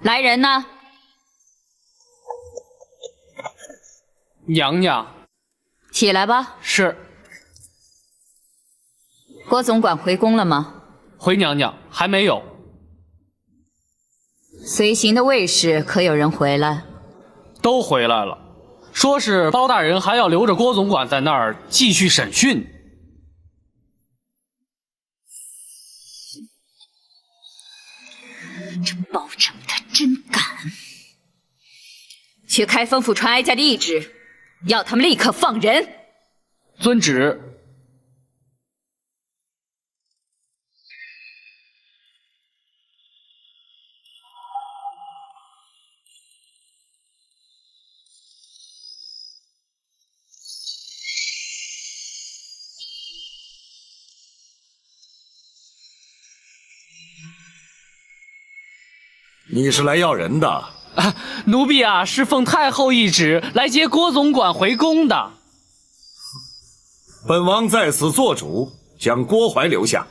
F: 来人呐！
G: 娘娘，
F: 起来吧。
G: 是。
F: 郭总管回宫了吗？
G: 回娘娘，还没有。
F: 随行的卫士可有人回来？
G: 都回来了，说是包大人还要留着郭总管在那儿继续审讯。
F: 这包拯他真敢！去开封府传哀家的懿旨，要他们立刻放人。
G: 遵旨。
I: 你是来要人的？
G: 啊，奴婢啊，是奉太后懿旨来接郭总管回宫的。
I: 本王在此做主，将郭槐留下，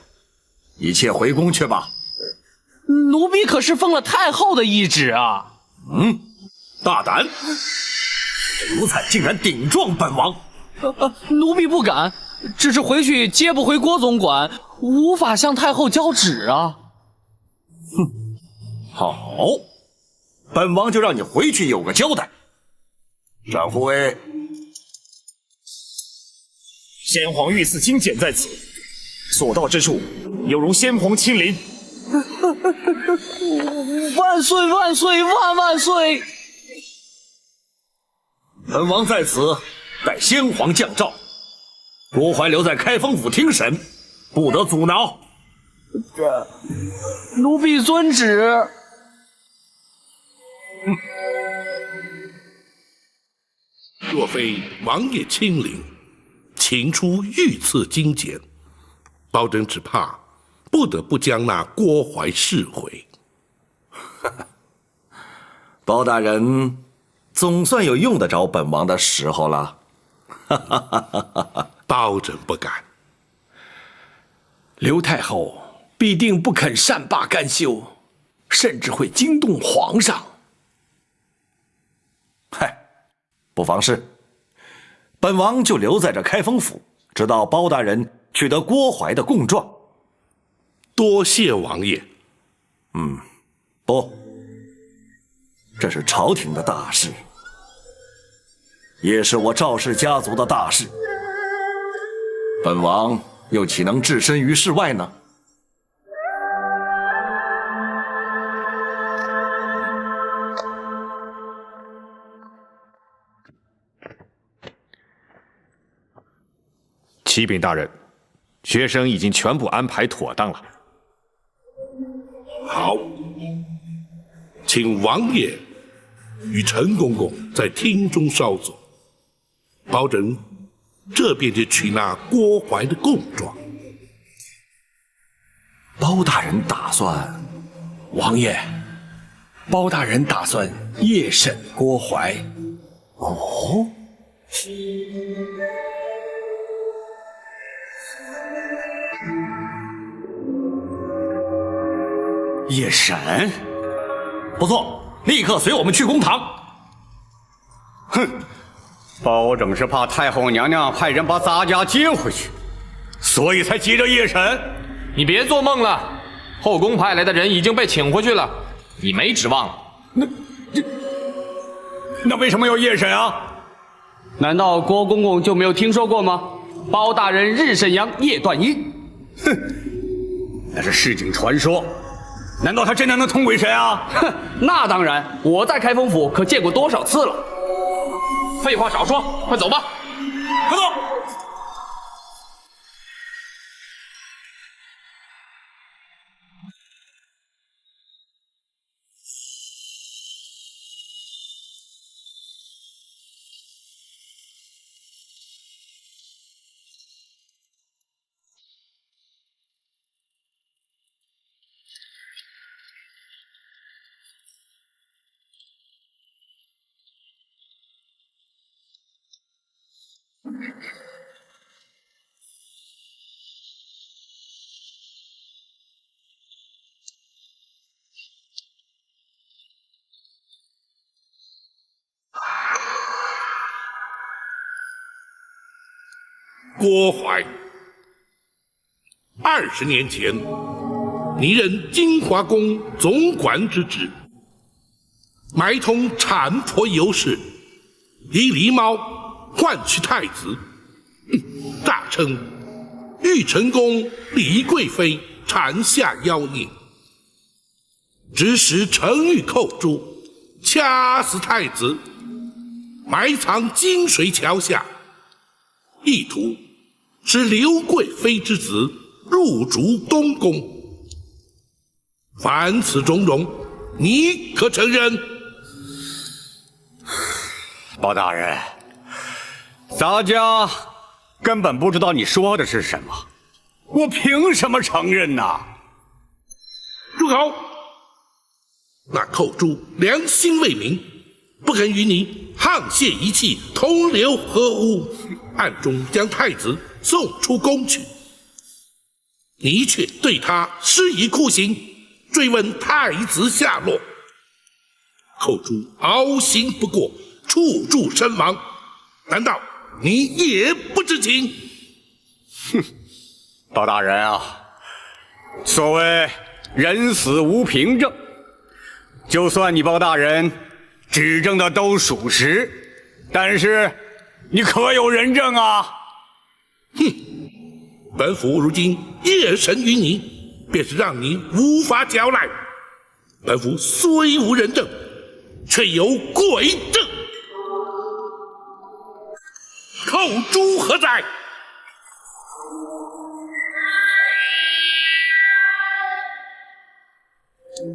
I: 一切回宫去吧。
G: 奴婢可是奉了太后的懿旨啊！
I: 大胆！这奴才竟然顶撞本王！
G: 奴婢不敢，只是回去接不回郭总管，无法向太后交旨啊。
I: 好，本王就让你回去有个交代。展护卫，
K: 先皇御赐金简在此，所到之处，有如先皇亲临。
G: 万岁万岁万万岁！
I: 本王在此待先皇降诏，郭槐留在开封府听审，不得阻挠。
G: 奴婢遵旨。
B: 若非王爷亲临，请出御赐金简，包拯只怕不得不将那郭槐释回。
I: 包大人总算有用得着本王的时候了。
B: 包拯不敢。
D: 刘太后必定不肯善罢甘休，甚至会惊动皇上。
I: 嗨，不妨事。本王就留在这开封府，直到包大人取得郭槐的供状。
B: 多谢王爷。
I: 不，这是朝廷的大事，也是我赵氏家族的大事。本王又岂能置身于事外呢？
E: 启禀大人，学生已经全部安排妥当了。
B: 好，请王爷与陈公公在厅中稍坐，包拯这便去取那郭槐的供状。
I: 包大人打算？
D: 王爷，包大人打算夜审郭槐。
I: 哦。
A: 夜审？
I: 不错，立刻随我们去公堂。
A: 哼，包拯是怕太后娘娘派人把咱家接回去，所以才急着夜审。
L: 你别做梦了，后宫派来的人已经被请回去了，你没指望了。
A: 那为什么要夜审啊？
J: 难道郭公公就没有听说过吗？包大人日审阳，夜断阴。
A: 哼，那是市井传说。难道他真的能通鬼神啊？
J: 哼，那当然，我在开封府可见过多少次了。
L: 废话少说，快走吧。
C: 快走！
B: 郭淮，20年前，你任金华宫总管之职，埋通产婆尤氏，以狸猫换取太子，大称玉成宫李贵妃产下妖孽，指使程昱寇诛，掐死太子，埋藏金水桥下，意图使刘贵妃之子入主东宫。凡此种种，你可承认？
A: 包大人，咱家根本不知道你说的是什么，我凭什么承认呢？
B: 住口！那寇诛良心未泯，不肯与你沆瀣一气，同流合污，暗中将太子送出宫去，你却对他施以酷刑，追问太子下落。寇诛凹刑不过，处处身亡，难道你也不知情？
A: 哼，包大人啊，所谓人死无凭证，就算你包大人指证的都属实，但是你可有人证啊？
B: 哼，本府如今夜审于你，便是让你无法交代。本府虽无人证，却有鬼证。寇诛何在？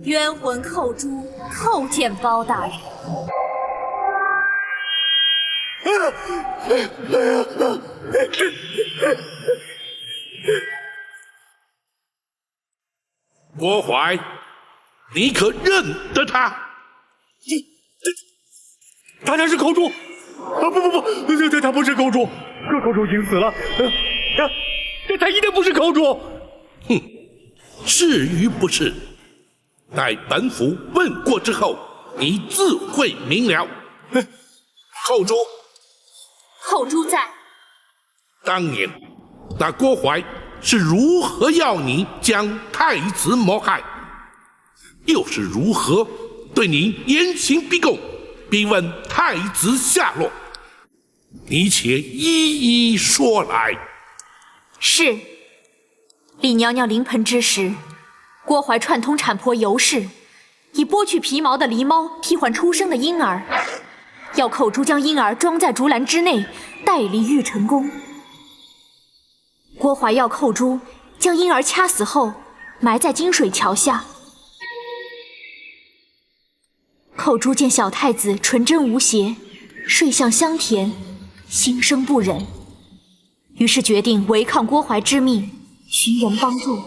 H: 冤魂寇诛，叩见包大人。
B: 郭淮，你可认得他？
E: 他才是寇诛！啊不，他不是寇诛，寇诛已经死了。他一定不是寇诛。
B: 哼，是与不是，待本府问过之后，你自会明了。寇诛，
H: 寇诛在。
B: 当年那郭淮是如何要你将太子谋害，又是如何对你严刑逼供，逼问太子下落？你且一一说来。
H: 是。李娘娘临盆之时，郭淮串通产婆尤氏，以剥去皮毛的狸猫替换出生的婴儿，要寇诛将婴儿装在竹篮之内，带离玉成宫。郭淮要寇诛将婴儿掐死后，埋在金水桥下。寇诛见小太子纯真无邪，睡相香甜，心生不忍，于是决定违抗郭淮之命，寻人帮助。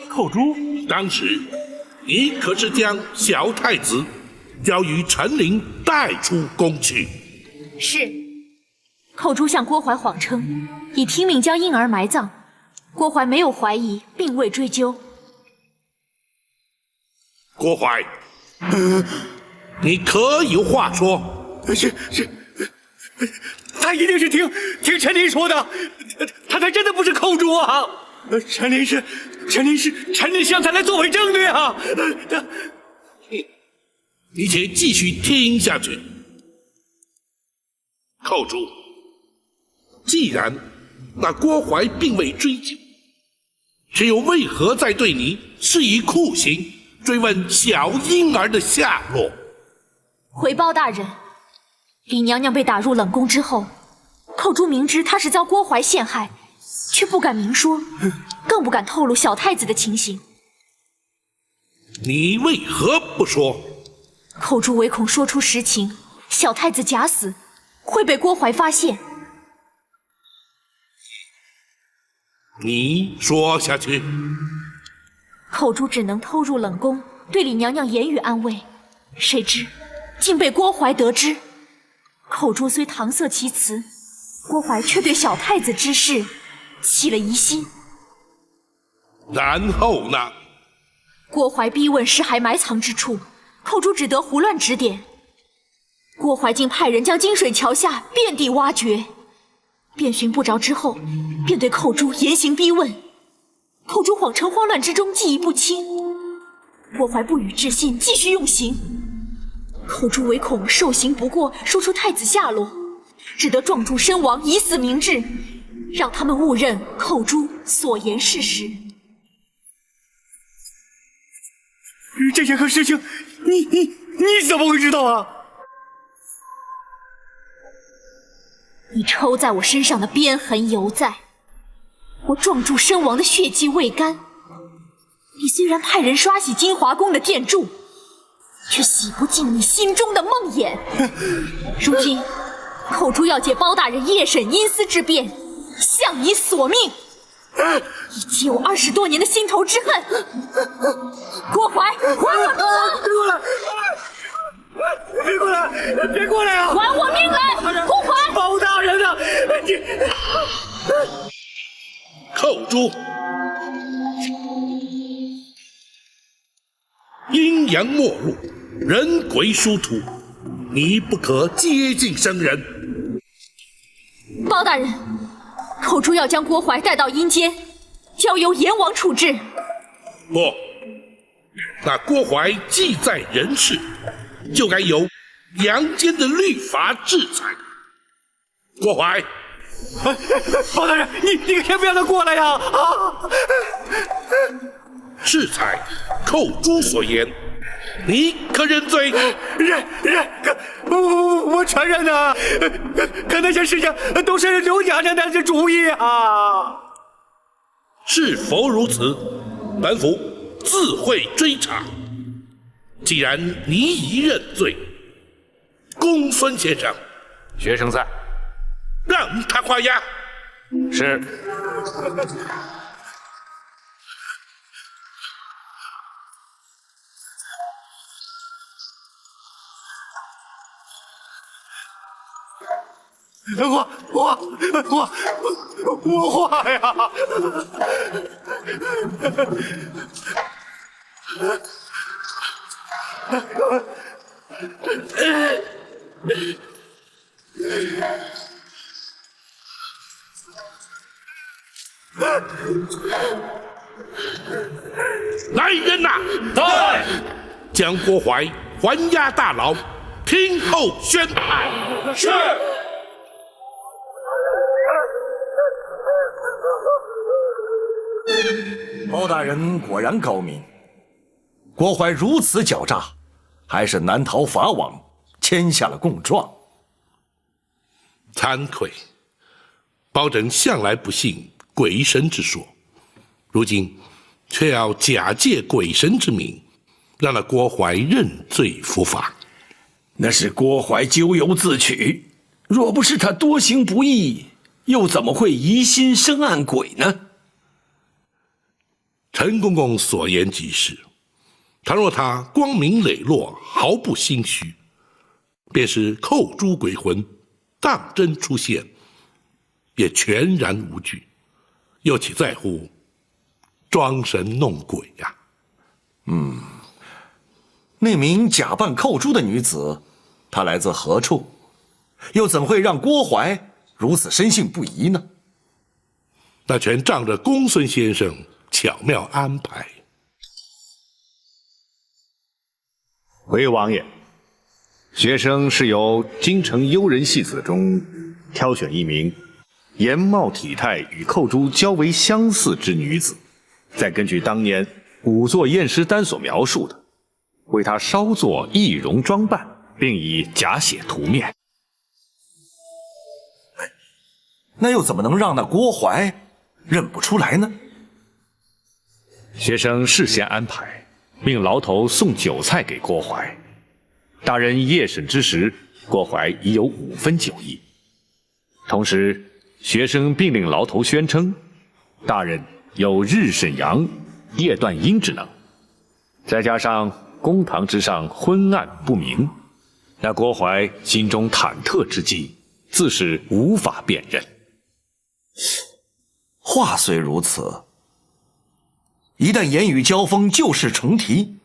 B: 寇诛，当时你可是将小太子交与陈琳带出宫去？
H: 是。寇诛向郭淮谎称已听命将婴儿埋葬，郭淮没有怀疑，并未追究。
B: 郭淮，你可有话说？
A: 他一定是听陈林说的，他真的不是寇珠啊！陈林向他来作为证对啊！
B: 你且继续听下去。寇珠，既然那郭淮并未追究，却又为何在对你施以酷刑，追问小婴儿的下落？
H: 回报大人，李娘娘被打入冷宫之后，寇珠明知她是遭郭淮陷害，却不敢明说，更不敢透露小太子的情形。
B: 你为何不说？
H: 寇珠唯恐说出实情，小太子假死，会被郭淮发现。
B: 你说下去。
H: 寇珠只能偷入冷宫，对李娘娘言语安慰，谁知竟被郭淮得知。寇珠虽搪塞其词，郭淮却对小太子之事起了疑心。
B: 然后呢？
H: 郭淮逼问尸骸埋藏之处，寇珠只得胡乱指点。郭淮竟派人将金水桥下遍地挖掘，遍寻不着之后，便对寇珠严刑逼问。寇珠谎称慌乱之中记忆不清，郭淮不予置信，继续用刑。寇珠唯恐受刑不过，说出太子下落，只得撞柱身亡，以死明志，让他们误认寇珠所言事实。
A: 这件个事情，你怎么会知道啊？
H: 你抽在我身上的鞭痕犹在，我撞柱身亡的血迹未干。你虽然派人刷洗金华宫的殿柱，却洗不尽你心中的梦魇。如今，寇珠要借包大人夜审阴司之辩，向你索命，以解我20多年的心头之恨。郭淮，还我命来！
A: 别过来！别过来啊！
H: 还我命来！郭淮，
A: 包大人啊！你
B: 寇珠，阴阳末路，人鬼殊途，你不可接近生人。
H: 包大人，寇珠要将郭淮带到阴间，交由阎王处置。
B: 不，那郭淮既在人世，就该有阳间的律法制裁。郭淮，
A: 包大人，你可先不让他过来呀！啊！
B: 制裁寇珠所言，你可认罪？
A: 认，我承认啊！可那些事情都是刘娘娘的主意啊！
B: 是否如此？本府自会追查。既然你已认罪，公孙先生，
E: 学生在，
B: 让他画押。
E: 是。
A: 我画呀！
B: 来人呐！
C: 在！
B: 将郭淮还押大牢，听候宣判。
C: 是。
I: 包大人果然高明，郭淮如此狡诈，还是难逃法网，签下了供状。
B: 惭愧，包拯向来不信鬼神之说，如今却要假借鬼神之名，让那郭淮认罪伏法。
D: 那是郭淮咎由自取，若不是他多行不义，又怎么会疑心生暗鬼呢？
B: 陈公公所言极是，倘若他光明磊落，毫不心虚，便是扣诸鬼魂当真出现，也全然无惧，又岂在乎装神弄鬼呀？
I: 那名假扮寇珠的女子，她来自何处？又怎会让郭淮如此深信不疑呢？
B: 那全仗着公孙先生巧妙安排。
E: 回王爷，学生是由京城优人戏子中挑选一名颜貌体态与寇珠较为相似之女子，再根据当年仵作验尸单所描述的，为她稍作易容装扮，并以假血涂面。
I: 那又怎么能让那郭淮认不出来呢？
E: 学生事先安排，命牢头送酒菜给郭淮。大人夜审之时，郭淮已有5分酒意。同时，学生并令牢头宣称，大人有日审阳、夜断阴之能，再加上公堂之上昏暗不明，那郭淮心中忐忑之际，自是无法辨认。
I: 话虽如此，一旦言语交锋，旧事重提，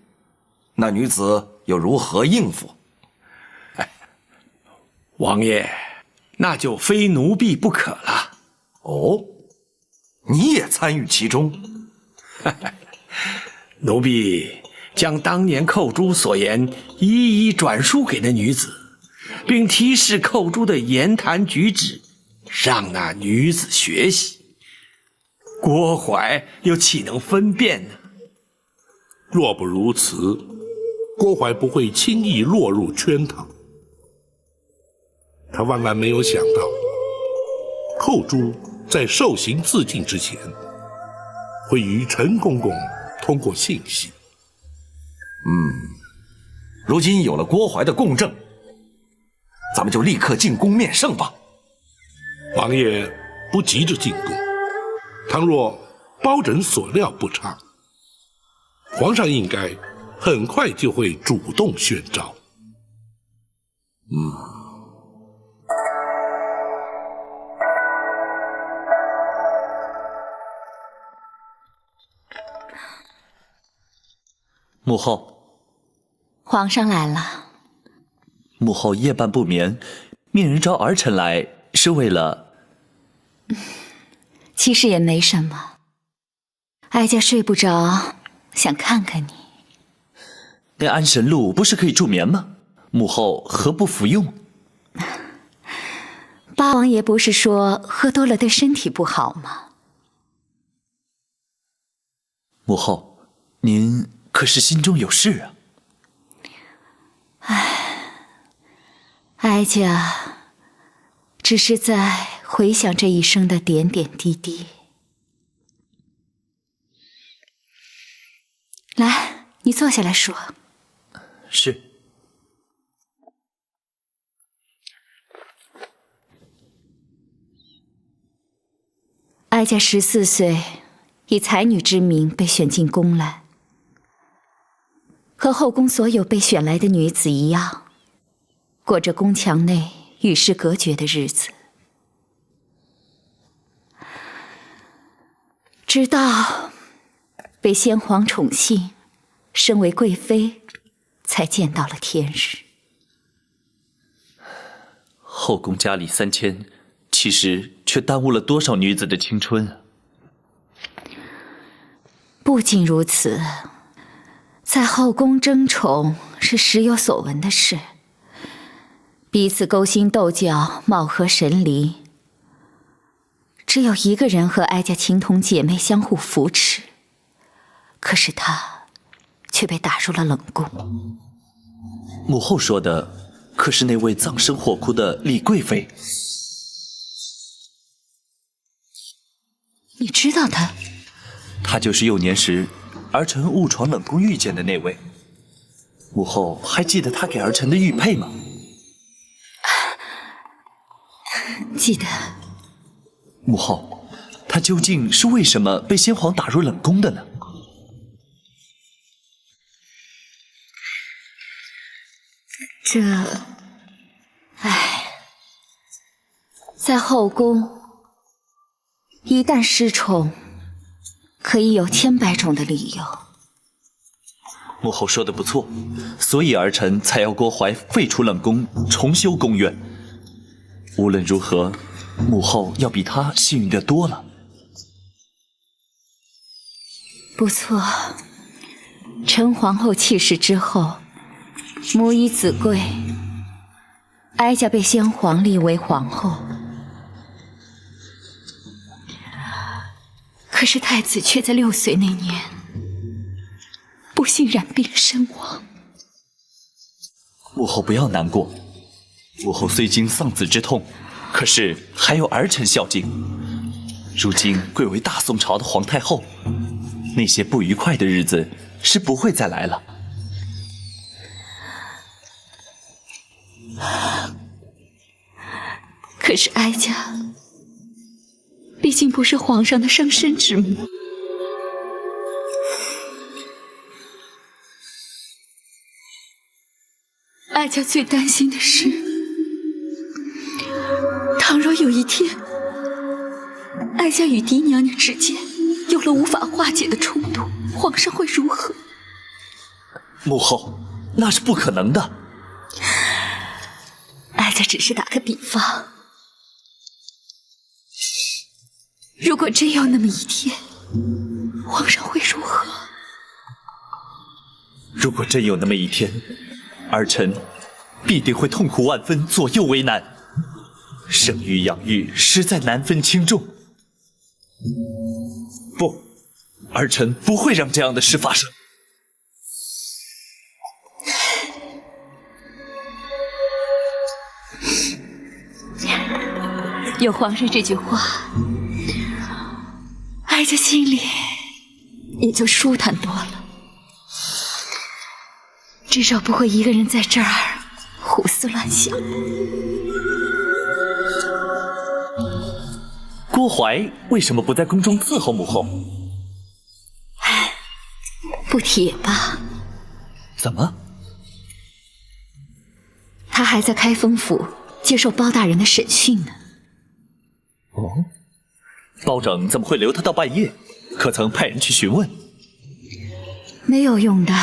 I: 那女子又如何应付？
D: 王爷，那就非奴婢不可了。
I: 哦，你也参与其中？
D: 奴婢将当年寇珠所言一一转述给那女子，并提示寇珠的言谈举止，让那女子学习。郭淮又岂能分辨呢？
B: 若不如此，郭淮不会轻易落入圈套。他万万没有想到，寇珠在受刑自尽之前，会与陈公公通过信息。
I: 如今有了郭淮的供证，咱们就立刻进宫面圣吧。
B: 王爷不急着进宫，倘若包拯所料不差，皇上应该很快就会主动宣召。
C: 母后，
F: 皇上来了。
C: 母后夜半不眠，命人召儿臣来，是为了……
F: 其实也没什么，哀家睡不着，想看看你。
C: 那安神露不是可以助眠吗？母后何不服用？
F: 八王爷不是说喝多了对身体不好吗？
C: 母后，您可是心中有事啊？
F: 哀家只是在回想这一生的点点滴滴。来，你坐下来说。
C: 是。
F: 哀家14岁，以才女之名被选进宫来，和后宫所有被选来的女子一样，过着宫墙内与世隔绝的日子。直到被先皇宠幸，升为贵妃，才见到了天日。
C: 后宫佳丽3000，其实却耽误了多少女子的青春啊！
F: 不仅如此，在后宫争宠是时有所闻的事，彼此勾心斗角，貌合神离。只有一个人和哀家情同姐妹，相互扶持，可是他却被打入了冷宫。
C: 母后说的可是那位葬身火窟的李贵妃？
F: 你知道她？
C: 她就是幼年时儿臣误闯冷宫遇见的那位。母后还记得她给儿臣的玉佩吗？
F: 记得。
C: 母后，她究竟是为什么被先皇打入冷宫的呢？
F: 在后宫，一旦失宠，可以有千百种的理由。
C: 母后说的不错，所以儿臣才要郭淮废除冷宫，重修宫院。无论如何，母后要比他幸运的多了。
F: 不错，陈皇后去世之后，母以子贵，哀家被先皇立为皇后。可是太子却在6岁那年不幸染病身亡。
C: 母后不要难过，母后虽经丧子之痛，可是还有儿臣孝敬。如今贵为大宋朝的皇太后，那些不愉快的日子是不会再来了。
F: 可是哀家毕竟不是皇上的生身之母，哀家最担心的是，倘若有一天，哀家与嫡娘娘之间有了无法化解的冲突，皇上会如何？
C: 母后，那是不可能的。
F: 哀家只是打个比方，如果真有那么一天，皇上会如何？
C: 如果真有那么一天，儿臣必定会痛苦万分，左右为难。生育养育实在难分轻重。不，儿臣不会让这样的事发生。
F: 有皇上这句话，哀家心里也就舒坦多了，至少不会一个人在这儿胡思乱想。
C: 郭槐为什么不在宫中伺候母后？
F: 不提也罢。
C: 怎么？
F: 他还在开封府接受包大人的审讯呢。
C: 哦，包拯怎么会留他到半夜？可曾派人去询问？
F: 没有用的，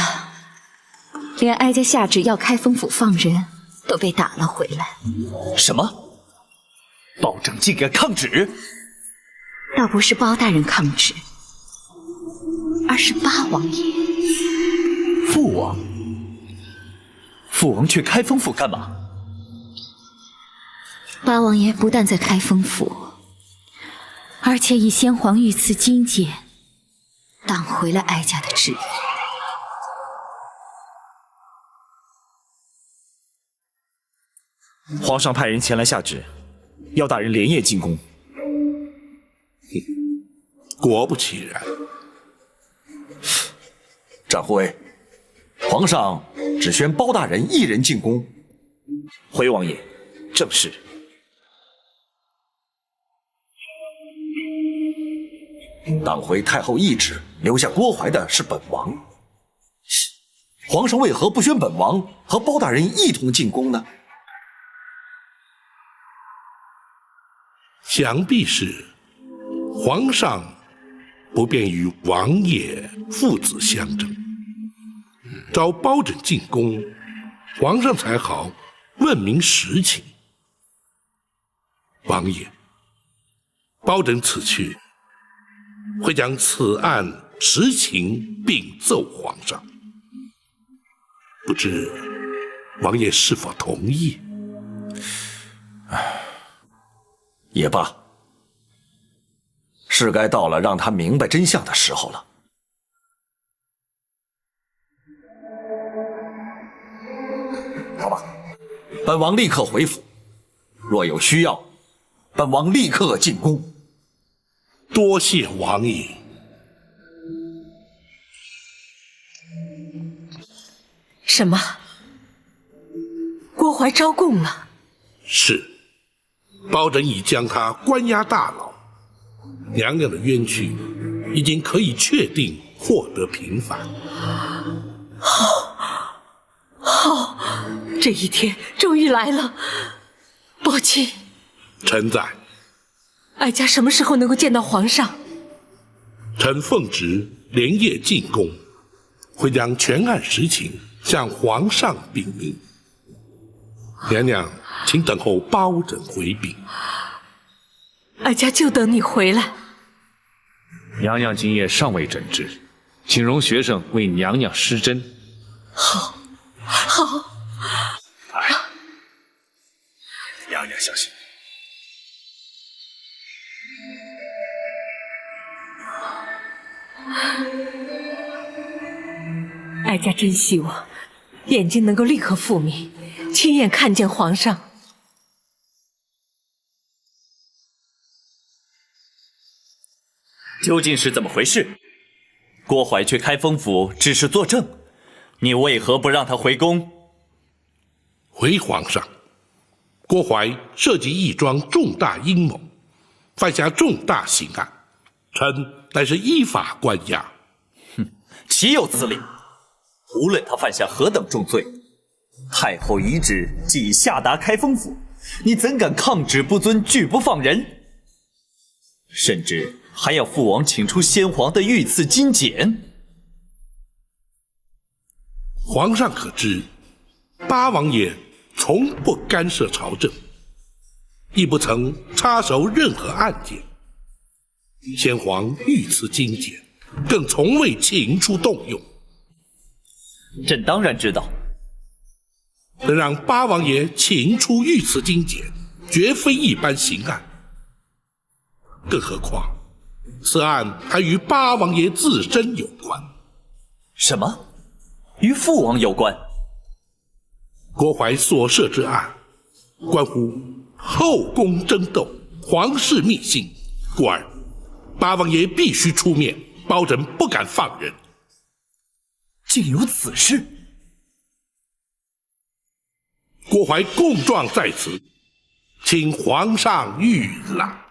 F: 连哀家下旨要开封府放人，都被打了回来。
C: 什么？包拯竟敢抗旨？
F: 倒不是包大人抗旨，而是八王爷。
C: 父王？父王去开封府干嘛？
F: 八王爷不但在开封府，而且以先皇御赐金剑挡回了哀家的旨意。
K: 皇上派人前来下旨，要大人连夜进宫。
B: 果不其然，
I: 展护卫，皇上只宣包大人一人进宫。
K: 回王爷，正是。
I: 挡回太后懿旨，留下郭槐的是本王。皇上为何不宣本王和包大人一同进宫呢？
B: 想必是皇上不便与王爷父子相争，召包拯进宫，皇上才好问明实情。王爷，包拯此去会将此案实情禀奏皇上，不知王爷是否同意？
I: 也罢，是该到了让他明白真相的时候了。好吧，本王立刻回府，若有需要，本王立刻进宫。
B: 多谢王爷。
M: 什么？郭槐招供了？
B: 是，包拯已将他关押大牢，娘娘的冤屈已经可以确定获得平反。
M: 好，这一天终于来了。宝琴，
B: 臣在。
M: 哀家什么时候能够见到皇上？
B: 臣奉旨连夜进宫，会将全案实情向皇上禀明。娘娘，请等候包拯回禀。
M: 哀家就等你回来。
E: 娘娘今夜尚未诊治，请容学生为娘娘施针。
M: 好，好。
E: 来，娘娘小心。
M: 哀家真希望眼睛能够立刻复明，亲眼看见皇上。
C: 究竟是怎么回事？郭槐去开封府只是作证，你为何不让他回宫？
B: 回皇上，郭槐涉及一桩重大阴谋，犯下重大刑案，臣乃是依法关押。
C: 哼，岂有此理！无论他犯下何等重罪，太后遗旨既已下达开封府，你怎敢抗旨不遵，拒不放人？甚至还要父王请出先皇的御赐金简。
B: 皇上可知，八王爷从不干涉朝政，亦不曾插手任何案件。先皇御赐金简，更从未请出动用。
C: 朕当然知道，
B: 能让八王爷请出御赐金简，绝非一般刑案。更何况，此案还与八王爷自身有关。
C: 什么？与父王有关？
B: 郭槐所涉之案，关乎后宫争斗、皇室秘辛，故而八王爷必须出面，包拯不敢放人。
C: 竟有此事！
B: 郭槐供状在此，请皇上御览。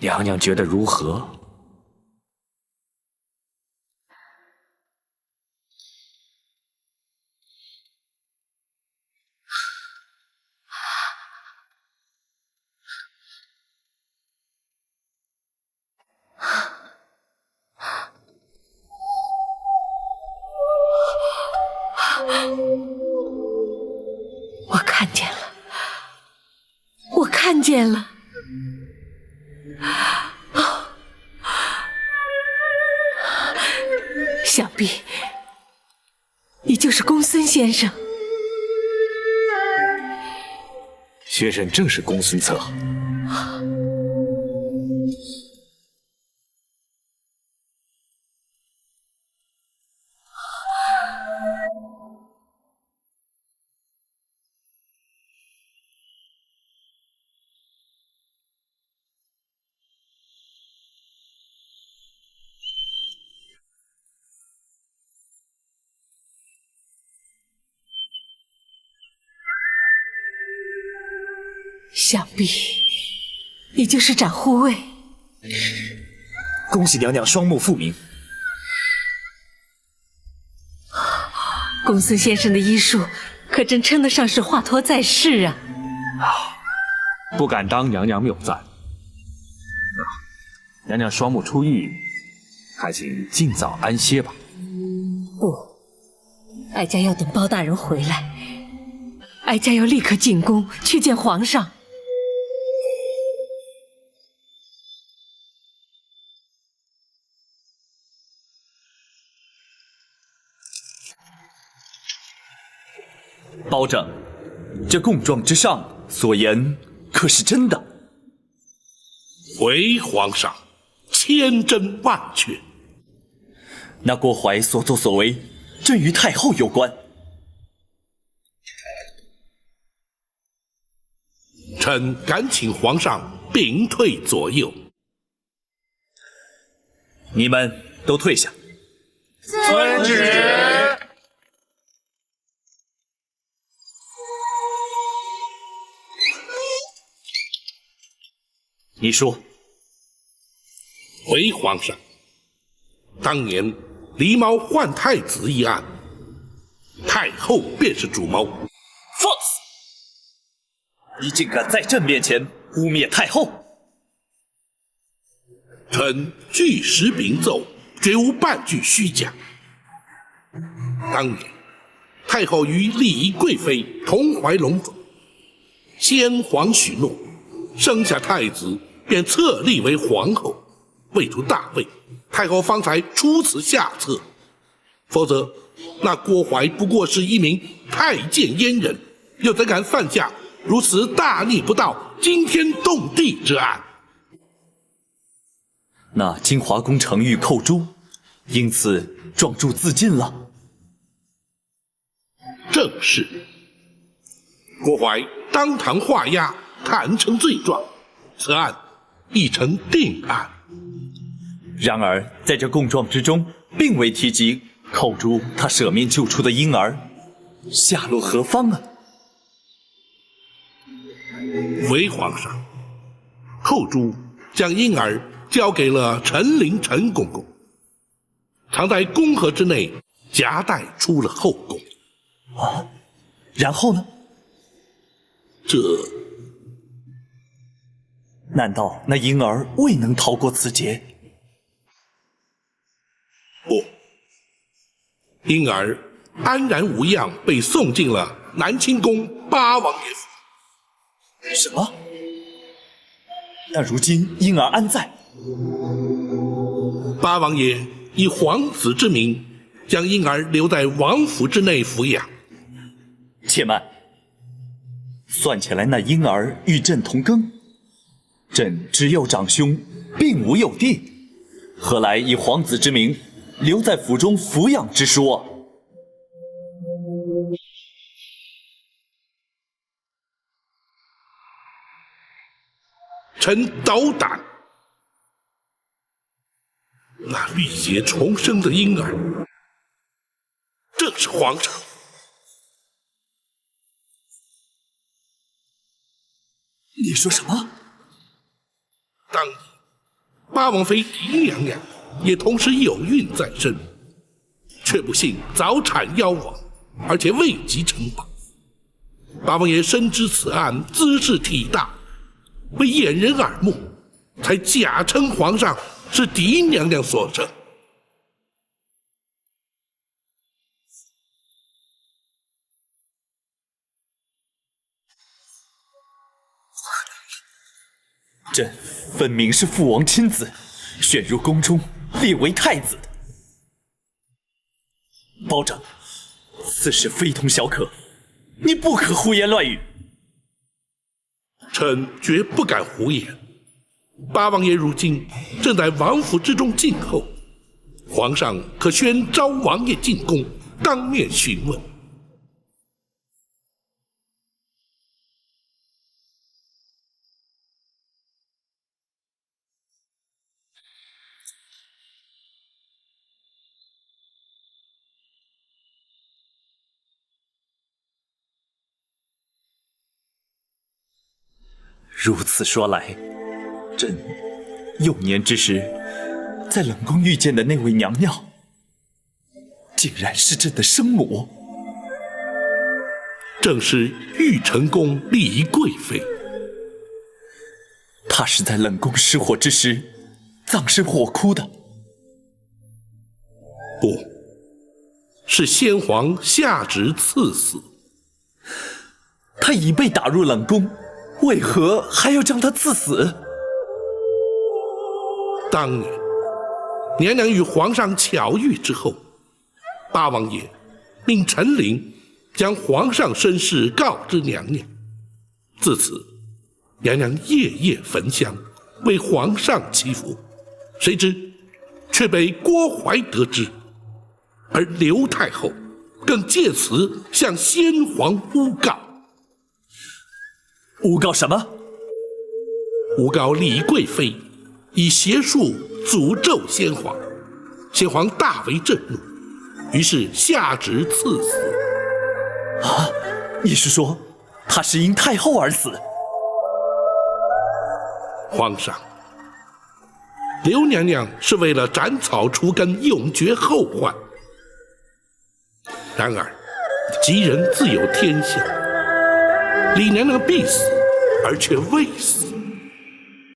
D: 娘娘觉得如何？
M: 我看见了，我看见了。想必你就是公孙先生。
E: 学生正是公孙策。
M: 想必你就是展护卫。
K: 恭喜娘娘双目复明。
M: 公孙先生的医术可真称得上是华佗在世啊！
E: 不敢当娘娘谬赞。娘娘双目出狱，还请尽早安歇吧。
M: 不，哀家要等包大人回来，哀家要立刻进宫去见皇上。
C: 包拯，这供状之上所言可是真的？
B: 回皇上，千真万确。
C: 那郭槐所作所为，正与太后有关。
B: 臣敢请皇上屏退左右。
C: 你们都退下。
N: 遵旨。
C: 你说。
B: 回皇上，当年狸猫换太子一案，太后便是主谋。
C: 放肆！你竟敢在朕面前污蔑太后！
B: 臣据实禀奏，绝无半句虚假。当年太后与丽仪贵妃同怀龙种，先皇许诺，生下太子便册立为皇后。为图大位，太后方才出此下策，否则那郭槐不过是一名太监阉人，又怎敢犯下如此大逆不道、惊天动地之案？
C: 那金华宫程昱寇诛，因此状注自尽了。
B: 正是。郭槐当堂画押，坦诚罪状，此案已成定案。
C: 然而，在这供状之中，并未提及寇诛他舍命救出的婴儿，下落何方啊？
B: 回皇上，寇诛将婴儿交给了陈陵陈公公，藏在宫盒之内，夹带出了后宫。
C: 啊，然后呢？难道那婴儿未能逃过此劫？
B: 不，婴儿安然无恙，被送进了南清宫八王爷府。
C: 什么？那如今婴儿安在？
B: 八王爷以皇子之名，将婴儿留在王府之内抚养。
C: 且慢，算起来那婴儿与朕同庚，朕只有长兄，并无幼弟，何来以皇子之名留在府中抚养之说？
B: 臣斗胆，那浴血重生的婴儿，正是皇上。
C: 你说什么？
B: 当年八王妃狄娘娘也同时有孕在身，却不幸早产夭亡，而且未及呈报。八王爷深知此案兹事体大，为掩人耳目，才假称皇上是狄娘娘所生。
C: 朕分明是父王亲自选入宫中，列为太子的。包拯，此事非同小可，你不可胡言乱语。
B: 臣绝不敢胡言。八王爷如今正在王府之中静候，皇上可宣召王爷进宫，当面询问。
C: 如此说来，朕幼年之时在冷宫遇见的那位娘娘，竟然是朕的生母。
B: 正是玉成宫丽仪贵妃。
C: 她是在冷宫失火之时葬身火窟的。
B: 不，是先皇下旨赐死。
C: 她已被打入冷宫，为何还要将她赐死？
B: 当年娘娘与皇上巧遇之后，八王爷命陈陵将皇上身世告知娘娘。自此，娘娘夜夜焚香，为皇上祈福。谁知却被郭槐得知，而刘太后更借此向先皇诬告。
C: 诬告什么？
B: 诬告李贵妃以邪术诅咒先皇。先皇大为震怒，于是下旨赐死。
C: 啊，你是说他是因太后而死？
B: 皇上，刘娘娘是为了斩草除根，永绝后患。然而，吉人自有天相，李娘娘必死，而却未死。